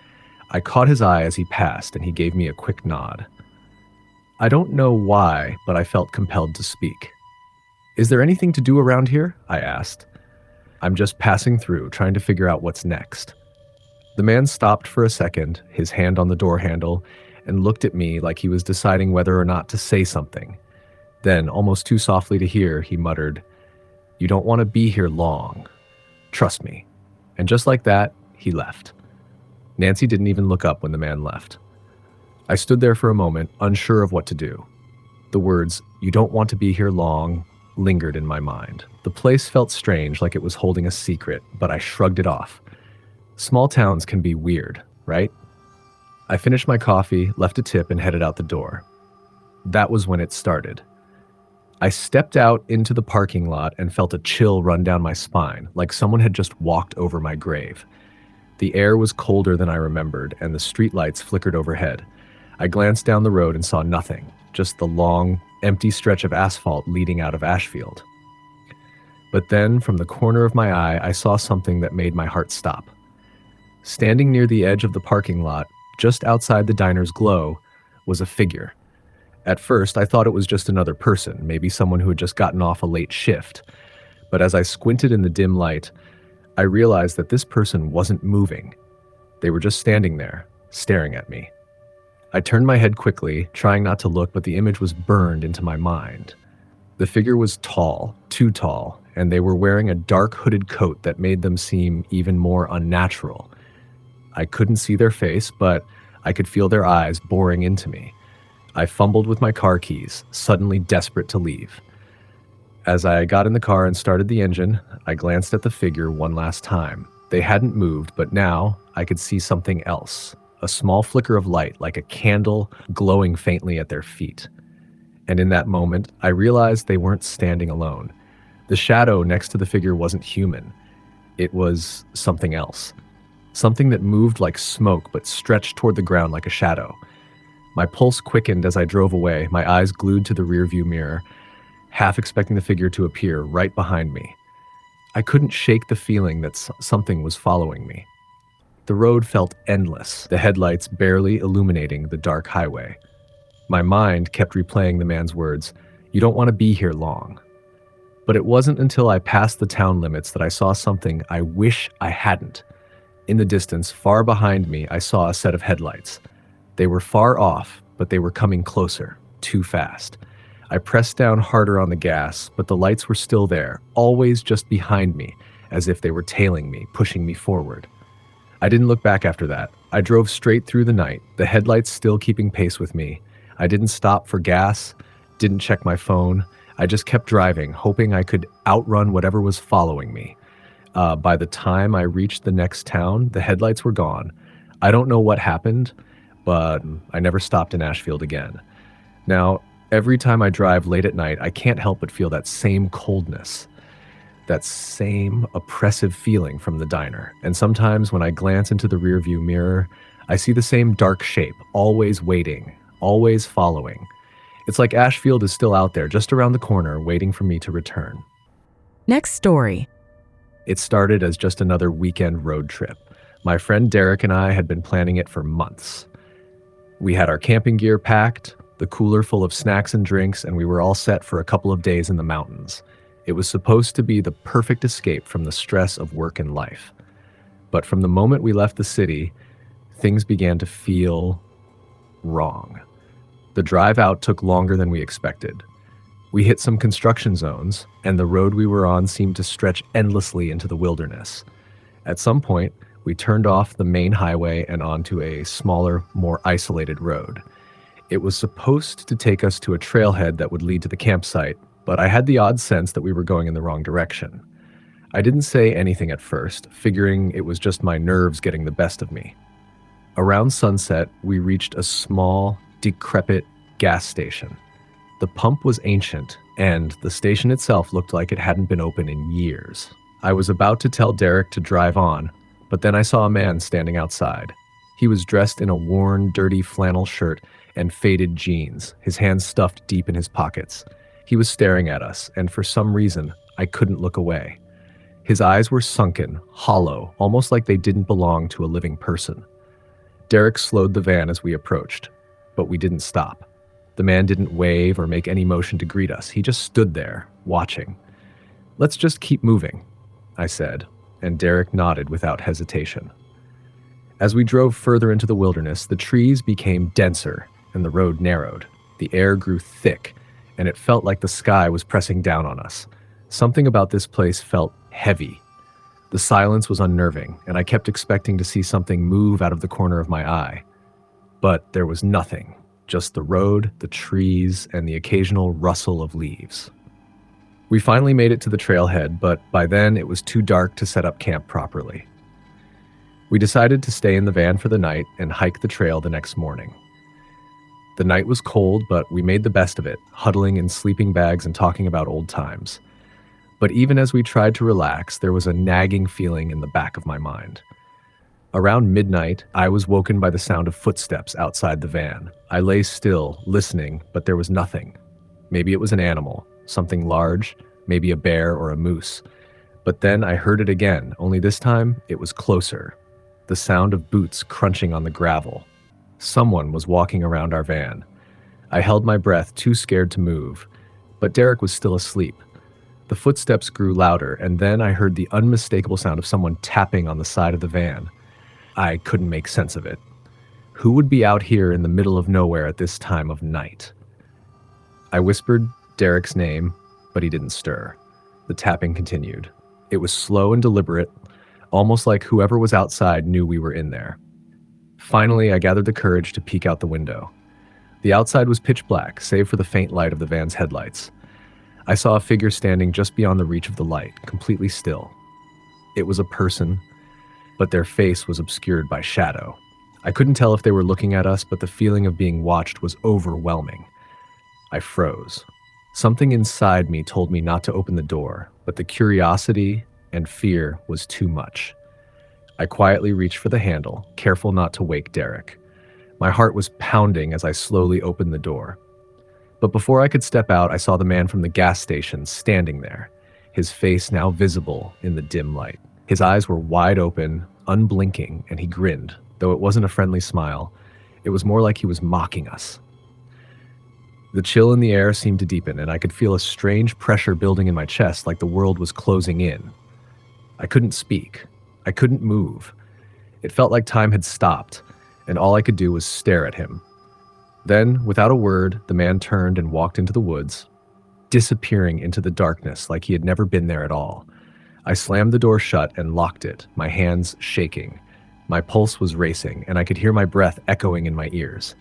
I caught his eye as he passed, and he gave me a quick nod. I don't know why, but I felt compelled to speak. "Is there anything to do around here?" I asked. "I'm just passing through, trying to figure out what's next." The man stopped for a second, his hand on the door handle, and looked at me like he was deciding whether or not to say something. Then, almost too softly to hear, he muttered, "You don't want to be here long. Trust me." And just like that, he left. Nancy didn't even look up when the man left. I stood there for a moment, unsure of what to do. The words, "You don't want to be here long," lingered in my mind. The place felt strange, like it was holding a secret, but I shrugged it off. Small towns can be weird, right? I finished my coffee, left a tip, and headed out the door. That was when it started. I stepped out into the parking lot and felt a chill run down my spine, like someone had just walked over my grave. The air was colder than I remembered, and the streetlights flickered overhead. I glanced down the road and saw nothing, just the long, empty stretch of asphalt leading out of Ashfield. But then, from the corner of my eye, I saw something that made my heart stop. Standing near the edge of the parking lot, just outside the diner's glow, was a figure. At first, I thought it was just another person, maybe someone who had just gotten off a late shift. But as I squinted in the dim light, I realized that this person wasn't moving. They were just standing there, staring at me. I turned my head quickly, trying not to look, but the image was burned into my mind. The figure was tall, too tall, and they were wearing a dark hooded coat that made them seem even more unnatural. I couldn't see their face, but I could feel their eyes boring into me. I fumbled with my car keys, suddenly desperate to leave. As I got in the car and started the engine, I glanced at the figure one last time. They hadn't moved, but now I could see something else. A small flicker of light, like a candle, glowing faintly at their feet. And in that moment, I realized they weren't standing alone. The shadow next to the figure wasn't human. It was something else. Something that moved like smoke but stretched toward the ground like a shadow. My pulse quickened as I drove away, my eyes glued to the rearview mirror, half expecting the figure to appear right behind me. I couldn't shake the feeling that something was following me. The road felt endless, the headlights barely illuminating the dark highway. My mind kept replaying the man's words, "You don't want to be here long." But it wasn't until I passed the town limits that I saw something I wish I hadn't. In the distance, far behind me, I saw a set of headlights. They were far off, but they were coming closer, too fast. I pressed down harder on the gas, but the lights were still there, always just behind me, as if they were tailing me, pushing me forward. I didn't look back after that. I drove straight through the night, the headlights still keeping pace with me. I didn't stop for gas, didn't check my phone. I just kept driving, hoping I could outrun whatever was following me. By the time I reached the next town, the headlights were gone. I don't know what happened, but I never stopped in Ashfield again. Now, every time I drive late at night, I can't help but feel that same coldness, that same oppressive feeling from the diner. And sometimes when I glance into the rearview mirror, I see the same dark shape, always waiting, always following. It's like Ashfield is still out there, just around the corner, waiting for me to return. Next story. It started as just another weekend road trip. My friend Derek and I had been planning it for months. We had our camping gear packed, the cooler full of snacks and drinks, and we were all set for a couple of days in the mountains. It was supposed to be the perfect escape from the stress of work and life. But from the moment we left the city, things began to feel wrong. The drive out took longer than we expected. We hit some construction zones, and the road we were on seemed to stretch endlessly into the wilderness. At some point, we turned off the main highway and onto a smaller, more isolated road. It was supposed to take us to a trailhead that would lead to the campsite, but I had the odd sense that we were going in the wrong direction. I didn't say anything at first, figuring it was just my nerves getting the best of me. Around sunset, we reached a small, decrepit gas station. The pump was ancient, and the station itself looked like it hadn't been open in years. I was about to tell Derek to drive on, but then I saw a man standing outside. He was dressed in a worn, dirty flannel shirt and faded jeans, his hands stuffed deep in his pockets. He was staring at us, and for some reason, I couldn't look away. His eyes were sunken, hollow, almost like they didn't belong to a living person. Derek slowed the van as we approached, but we didn't stop. The man didn't wave or make any motion to greet us. He just stood there, watching. "Let's just keep moving," I said, and Derek nodded without hesitation. As we drove further into the wilderness, the trees became denser and the road narrowed. The air grew thick, and it felt like the sky was pressing down on us. Something about this place felt heavy. The silence was unnerving, and I kept expecting to see something move out of the corner of my eye. But there was nothing. Just the road, the trees, and the occasional rustle of leaves. We finally made it to the trailhead, but by then it was too dark to set up camp properly. We decided to stay in the van for the night and hike the trail the next morning. The night was cold, but we made the best of it, huddling in sleeping bags and talking about old times. But even as we tried to relax, there was a nagging feeling in the back of my mind. Around midnight, I was woken by the sound of footsteps outside the van. I lay still, listening, but there was nothing. Maybe it was an animal, something large, maybe a bear or a moose. But then I heard it again, only this time it was closer. The sound of boots crunching on the gravel. Someone was walking around our van. I held my breath, too scared to move, but Derek was still asleep. The footsteps grew louder, and then I heard the unmistakable sound of someone tapping on the side of the van. I couldn't make sense of it. Who would be out here in the middle of nowhere at this time of night? I whispered Derek's name, but he didn't stir. The tapping continued. It was slow and deliberate, almost like whoever was outside knew we were in there. Finally, I gathered the courage to peek out the window. The outside was pitch black, save for the faint light of the van's headlights. I saw a figure standing just beyond the reach of the light, completely still. It was a person, but their face was obscured by shadow. I couldn't tell if they were looking at us, but the feeling of being watched was overwhelming. I froze. Something inside me told me not to open the door, but the curiosity and fear was too much. I quietly reached for the handle, careful not to wake Derek. My heart was pounding as I slowly opened the door. But before I could step out, I saw the man from the gas station standing there, his face now visible in the dim light. His eyes were wide open, unblinking, and he grinned. Though it wasn't a friendly smile, it was more like he was mocking us. The chill in the air seemed to deepen, and I could feel a strange pressure building in my chest, like the world was closing in. I couldn't speak. I couldn't move. It felt like time had stopped, and all I could do was stare at him. Then, without a word, the man turned and walked into the woods, disappearing into the darkness like he had never been there at all. I slammed the door shut and locked it, my hands shaking. My pulse was racing, and I could hear my breath echoing in my ears.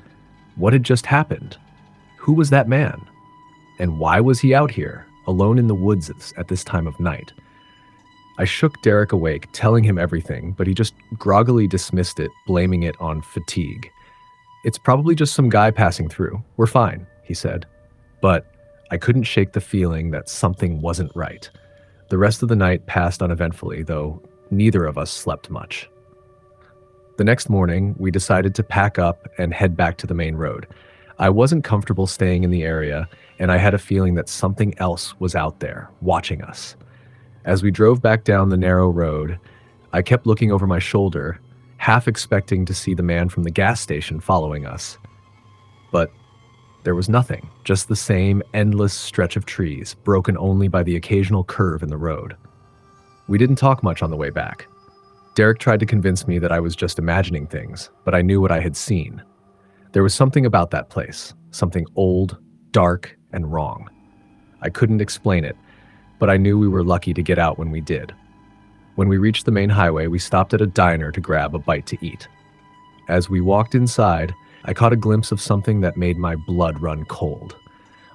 What had just happened? Who was that man? And why was he out here, alone in the woods at this time of night? I shook Derek awake, telling him everything, but he just groggily dismissed it, blaming it on fatigue. "It's probably just some guy passing through. We're fine," he said. But I couldn't shake the feeling that something wasn't right. The rest of the night passed uneventfully, though neither of us slept much. The next morning, we decided to pack up and head back to the main road. I wasn't comfortable staying in the area, and I had a feeling that something else was out there, watching us. As we drove back down the narrow road, I kept looking over my shoulder, half expecting to see the man from the gas station following us. But there was nothing, just the same endless stretch of trees, broken only by the occasional curve in the road. We didn't talk much on the way back. Derek tried to convince me that I was just imagining things, but I knew what I had seen. There was something about that place, something old, dark, and wrong. I couldn't explain it, but I knew we were lucky to get out when we did. When we reached the main highway, we stopped at a diner to grab a bite to eat. As we walked inside, I caught a glimpse of something that made my blood run cold.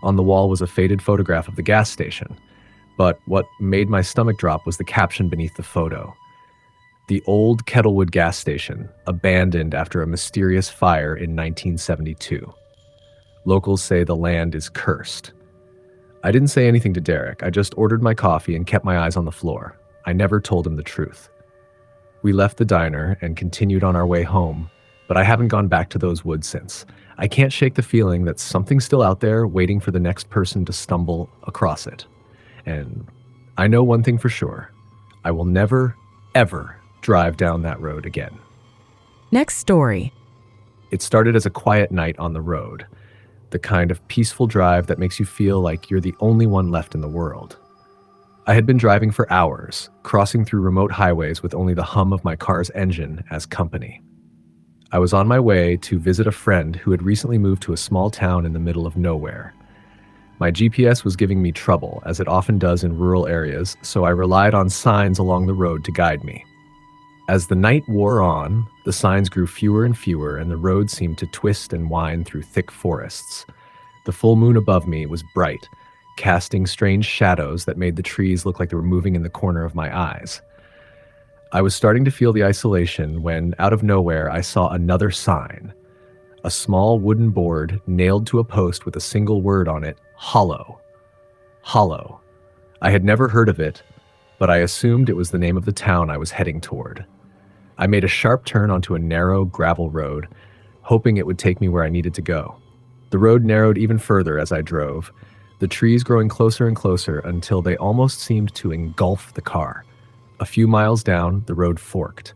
On the wall was a faded photograph of the gas station, but what made my stomach drop was the caption beneath the photo. "The old Kettlewood gas station, abandoned after a mysterious fire in 1972. Locals say the land is cursed." I didn't say anything to Derek. I just ordered my coffee and kept my eyes on the floor. I never told him the truth. We left the diner and continued on our way home, but I haven't gone back to those woods since. I can't shake the feeling that something's still out there waiting for the next person to stumble across it. And I know one thing for sure. I will never, ever drive down that road again. Next story. It started as a quiet night on the road, the kind of peaceful drive that makes you feel like you're the only one left in the world. I had been driving for hours, crossing through remote highways with only the hum of my car's engine as company. I was on my way to visit a friend who had recently moved to a small town in the middle of nowhere. My GPS was giving me trouble, as it often does in rural areas, so I relied on signs along the road to guide me. As the night wore on, the signs grew fewer and fewer, and the road seemed to twist and wind through thick forests. The full moon above me was bright, casting strange shadows that made the trees look like they were moving in the corner of my eyes. I was starting to feel the isolation when, out of nowhere, I saw another sign. A small wooden board nailed to a post with a single word on it, "Hollow." Hollow. I had never heard of it, but I assumed it was the name of the town I was heading toward. I made a sharp turn onto a narrow gravel road, hoping it would take me where I needed to go. The road narrowed even further as I drove, the trees growing closer and closer until they almost seemed to engulf the car. A few miles down, the road forked.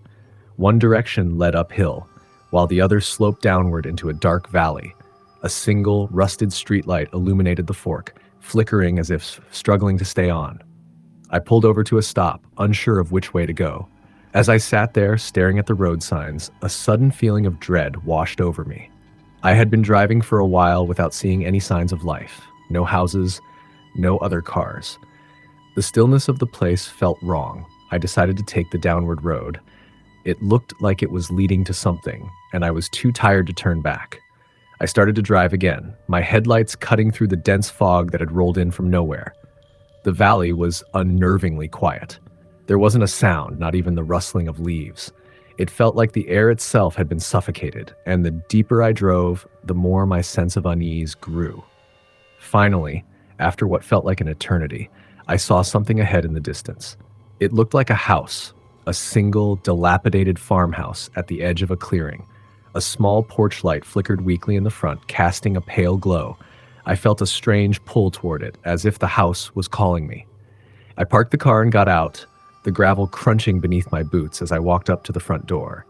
One direction led uphill, while the other sloped downward into a dark valley. A single, rusted streetlight illuminated the fork, flickering as if struggling to stay on. I pulled over to a stop, unsure of which way to go. As I sat there staring at the road signs, a sudden feeling of dread washed over me. I had been driving for a while without seeing any signs of life. No houses, no other cars. The stillness of the place felt wrong. I decided to take the downward road. It looked like it was leading to something, and I was too tired to turn back. I started to drive again, my headlights cutting through the dense fog that had rolled in from nowhere. The valley was unnervingly quiet. There wasn't a sound, not even the rustling of leaves. It felt like the air itself had been suffocated, and the deeper I drove, the more my sense of unease grew. Finally, after what felt like an eternity, I saw something ahead in the distance. It looked like a house, a single, dilapidated farmhouse at the edge of a clearing. A small porch light flickered weakly in the front, casting a pale glow. I felt a strange pull toward it, as if the house was calling me. I parked the car and got out, the gravel crunching beneath my boots as I walked up to the front door.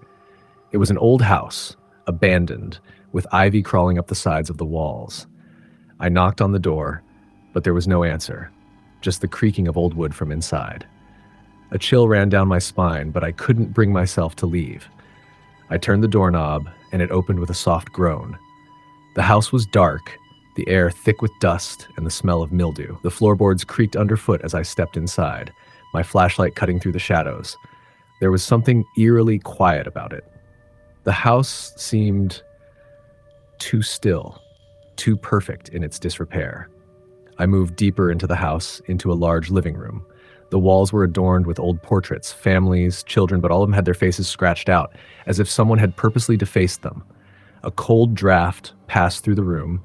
It was an old house, abandoned, with ivy crawling up the sides of the walls. I knocked on the door, but there was no answer, just the creaking of old wood from inside. A chill ran down my spine, but I couldn't bring myself to leave. I turned the doorknob, and it opened with a soft groan. The house was dark, the air thick with dust and the smell of mildew. The floorboards creaked underfoot as I stepped inside, my flashlight cutting through the shadows. There was something eerily quiet about it. The house seemed too still, too perfect in its disrepair. I moved deeper into the house, into a large living room. The walls were adorned with old portraits, families, children, but all of them had their faces scratched out, as if someone had purposely defaced them. A cold draft passed through the room,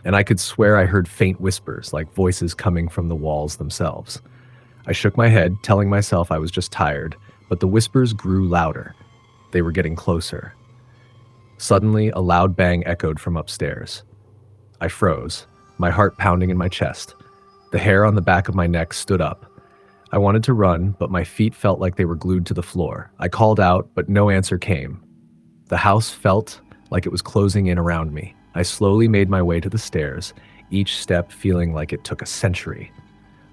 and I could swear I heard faint whispers, like voices coming from the walls themselves. I shook my head, telling myself I was just tired, but the whispers grew louder. They were getting closer. Suddenly, a loud bang echoed from upstairs. I froze, my heart pounding in my chest. The hair on the back of my neck stood up. I wanted to run, but my feet felt like they were glued to the floor. I called out, but no answer came. The house felt like it was closing in around me. I slowly made my way to the stairs, each step feeling like it took a century.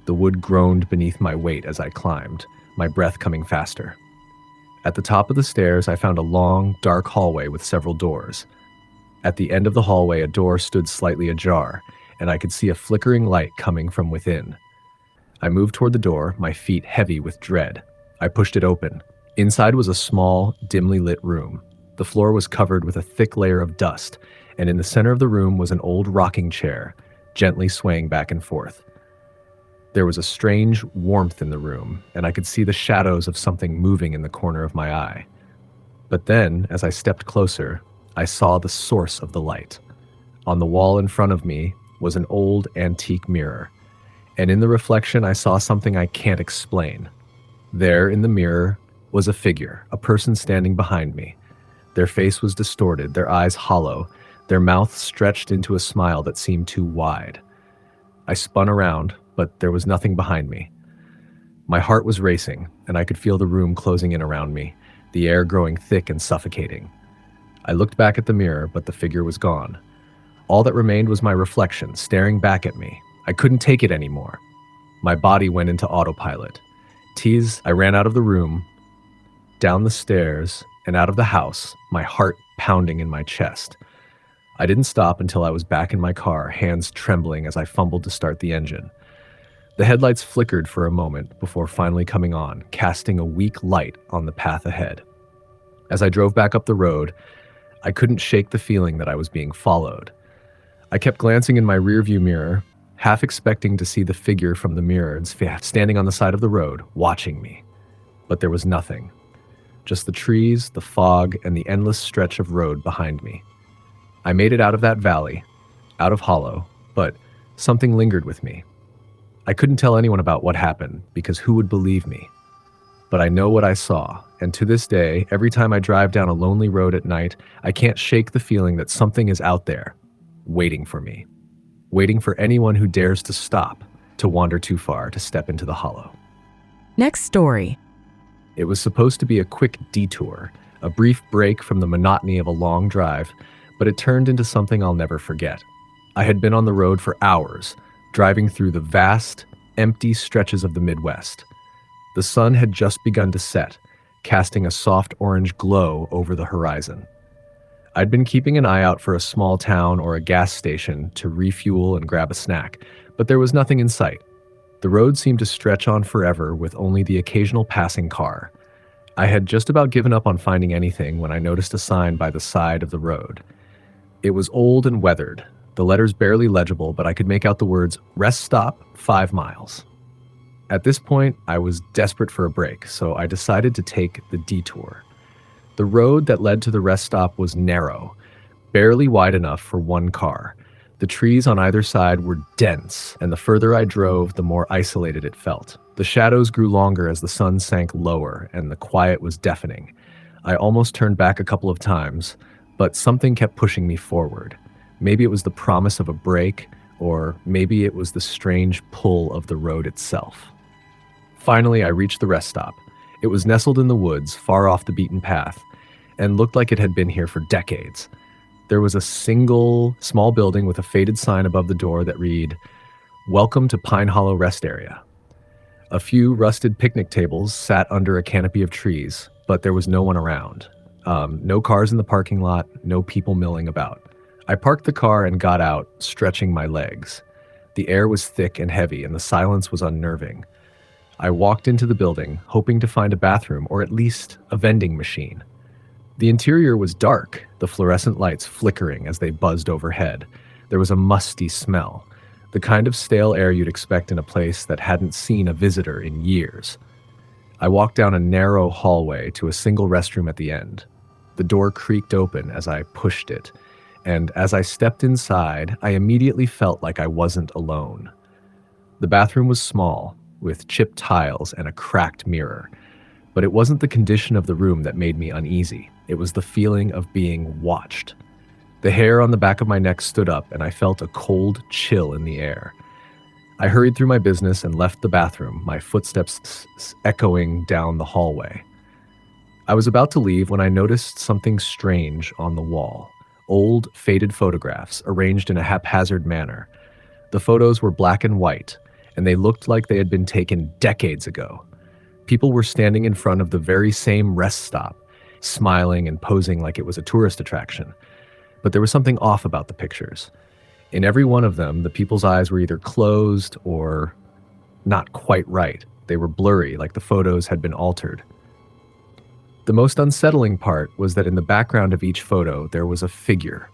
The wood groaned beneath my weight as I climbed, my breath coming faster. At the top of the stairs, I found a long, dark hallway with several doors. At the end of the hallway, a door stood slightly ajar, and I could see a flickering light coming from within. I moved toward the door, my feet heavy with dread. I pushed it open. Inside was a small, dimly lit room. The floor was covered with a thick layer of dust, and in the center of the room was an old rocking chair, gently swaying back and forth. There was a strange warmth in the room, and I could see the shadows of something moving in the corner of my eye. But then, as I stepped closer, I saw the source of the light. On the wall in front of me was an old antique mirror, and in the reflection I saw something I can't explain. There in the mirror was a figure, a person standing behind me. Their face was distorted, their eyes hollow, their mouth stretched into a smile that seemed too wide. I spun around, but there was nothing behind me. My heart was racing, and I could feel the room closing in around me, the air growing thick and suffocating. I looked back at the mirror, but the figure was gone. All that remained was my reflection, staring back at me. I couldn't take it anymore. My body went into autopilot. I ran out of the room, down the stairs, and out of the house, my heart pounding in my chest. I didn't stop until I was back in my car, hands trembling as I fumbled to start the engine. The headlights flickered for a moment before finally coming on, casting a weak light on the path ahead. As I drove back up the road, I couldn't shake the feeling that I was being followed. I kept glancing in my rearview mirror, half expecting to see the figure from the mirror standing on the side of the road, watching me. But there was nothing. Just the trees, the fog, and the endless stretch of road behind me. I made it out of that valley, out of Hollow, but something lingered with me. I couldn't tell anyone about what happened, because who would believe me? But I know what I saw, and to this day, every time I drive down a lonely road at night, I can't shake the feeling that something is out there, waiting for me. Waiting for anyone who dares to stop, to wander too far, to step into the hollow. Next story. It was supposed to be a quick detour, a brief break from the monotony of a long drive, but it turned into something I'll never forget. I had been on the road for hours, driving through the vast, empty stretches of the Midwest. The sun had just begun to set, casting a soft orange glow over the horizon. I'd been keeping an eye out for a small town or a gas station to refuel and grab a snack, but there was nothing in sight. The road seemed to stretch on forever with only the occasional passing car. I had just about given up on finding anything when I noticed a sign by the side of the road. It was old and weathered, the letters barely legible, but I could make out the words, "Rest stop, 5 miles." At this point, I was desperate for a break, so I decided to take the detour. The road that led to the rest stop was narrow, barely wide enough for one car. The trees on either side were dense, and the further I drove, the more isolated it felt. The shadows grew longer as the sun sank lower, and the quiet was deafening. I almost turned back a couple of times, but something kept pushing me forward. Maybe it was the promise of a break, or maybe it was the strange pull of the road itself. Finally, I reached the rest stop. It was nestled in the woods, far off the beaten path, and looked like it had been here for decades. There was a single small building with a faded sign above the door that read, "Welcome to Pine Hollow Rest Area." A few rusted picnic tables sat under a canopy of trees, but there was no one around. No cars in the parking lot, no people milling about. I parked the car and got out, stretching my legs. The air was thick and heavy, and the silence was unnerving. I walked into the building, hoping to find a bathroom or at least a vending machine. The interior was dark, the fluorescent lights flickering as they buzzed overhead. There was a musty smell, the kind of stale air you'd expect in a place that hadn't seen a visitor in years. I walked down a narrow hallway to a single restroom at the end. The door creaked open as I pushed it, and as I stepped inside, I immediately felt like I wasn't alone. The bathroom was small, with chipped tiles and a cracked mirror, but it wasn't the condition of the room that made me uneasy. It was the feeling of being watched. The hair on the back of my neck stood up, and I felt a cold chill in the air. I hurried through my business and left the bathroom, my footsteps echoing down the hallway. I was about to leave when I noticed something strange on the wall. Old, faded photographs arranged in a haphazard manner. The photos were black and white, and they looked like they had been taken decades ago. People were standing in front of the very same rest stop, smiling and posing like it was a tourist attraction. But there was something off about the pictures. In every one of them, the people's eyes were either closed or not quite right. They were blurry, like the photos had been altered. The most unsettling part was that in the background of each photo, there was a figure.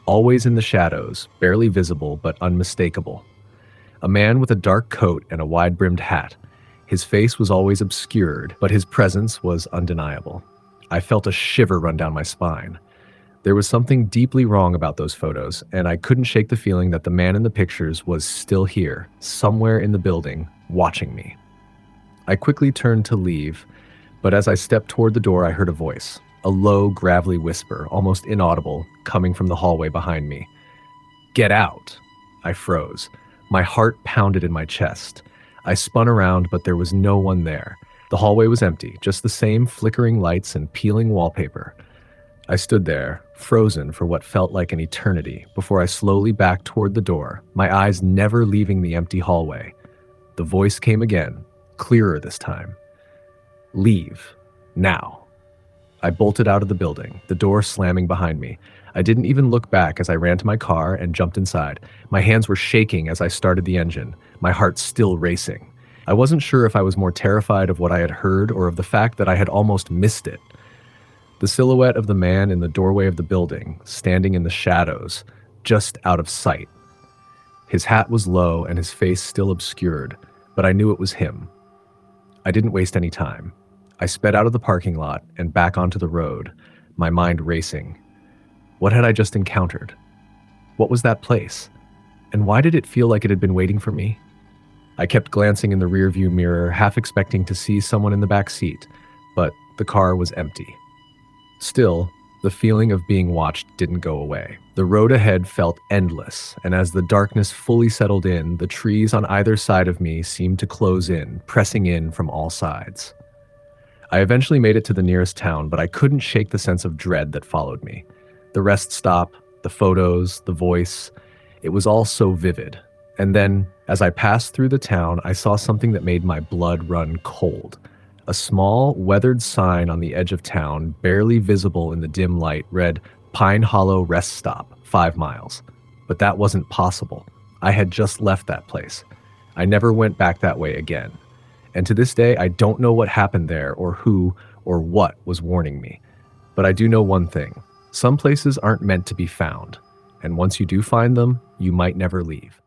Always in the shadows, barely visible but unmistakable. A man with a dark coat and a wide-brimmed hat. His face was always obscured, but his presence was undeniable. I felt a shiver run down my spine. There was something deeply wrong about those photos, and I couldn't shake the feeling that the man in the pictures was still here, somewhere in the building, watching me. I quickly turned to leave, but as I stepped toward the door, I heard a voice, a low, gravelly whisper, almost inaudible, coming from the hallway behind me. "Get out!" I froze. My heart pounded in my chest. I spun around, but there was no one there. The hallway was empty, just the same flickering lights and peeling wallpaper. I stood there, frozen for what felt like an eternity, before I slowly backed toward the door, my eyes never leaving the empty hallway. The voice came again, clearer this time. "Leave. Now." I bolted out of the building, the door slamming behind me. I didn't even look back as I ran to my car and jumped inside. My hands were shaking as I started the engine, my heart still racing. I wasn't sure if I was more terrified of what I had heard or of the fact that I had almost missed it. The silhouette of the man in the doorway of the building, standing in the shadows, just out of sight. His hat was low and his face still obscured, but I knew it was him. I didn't waste any time. I sped out of the parking lot and back onto the road, my mind racing. What had I just encountered? What was that place? And why did it feel like it had been waiting for me? I kept glancing in the rearview mirror, half expecting to see someone in the back seat, but the car was empty. Still, the feeling of being watched didn't go away. The road ahead felt endless, and as the darkness fully settled in, the trees on either side of me seemed to close in, pressing in from all sides. I eventually made it to the nearest town, but I couldn't shake the sense of dread that followed me. The rest stop, the photos, the voice, it was all so vivid. And then, as I passed through the town, I saw something that made my blood run cold. A small, weathered sign on the edge of town, barely visible in the dim light, read, "Pine Hollow Rest Stop, 5 miles. But that wasn't possible. I had just left that place. I never went back that way again. And to this day, I don't know what happened there or who or what was warning me. But I do know one thing. Some places aren't meant to be found. And once you do find them, you might never leave.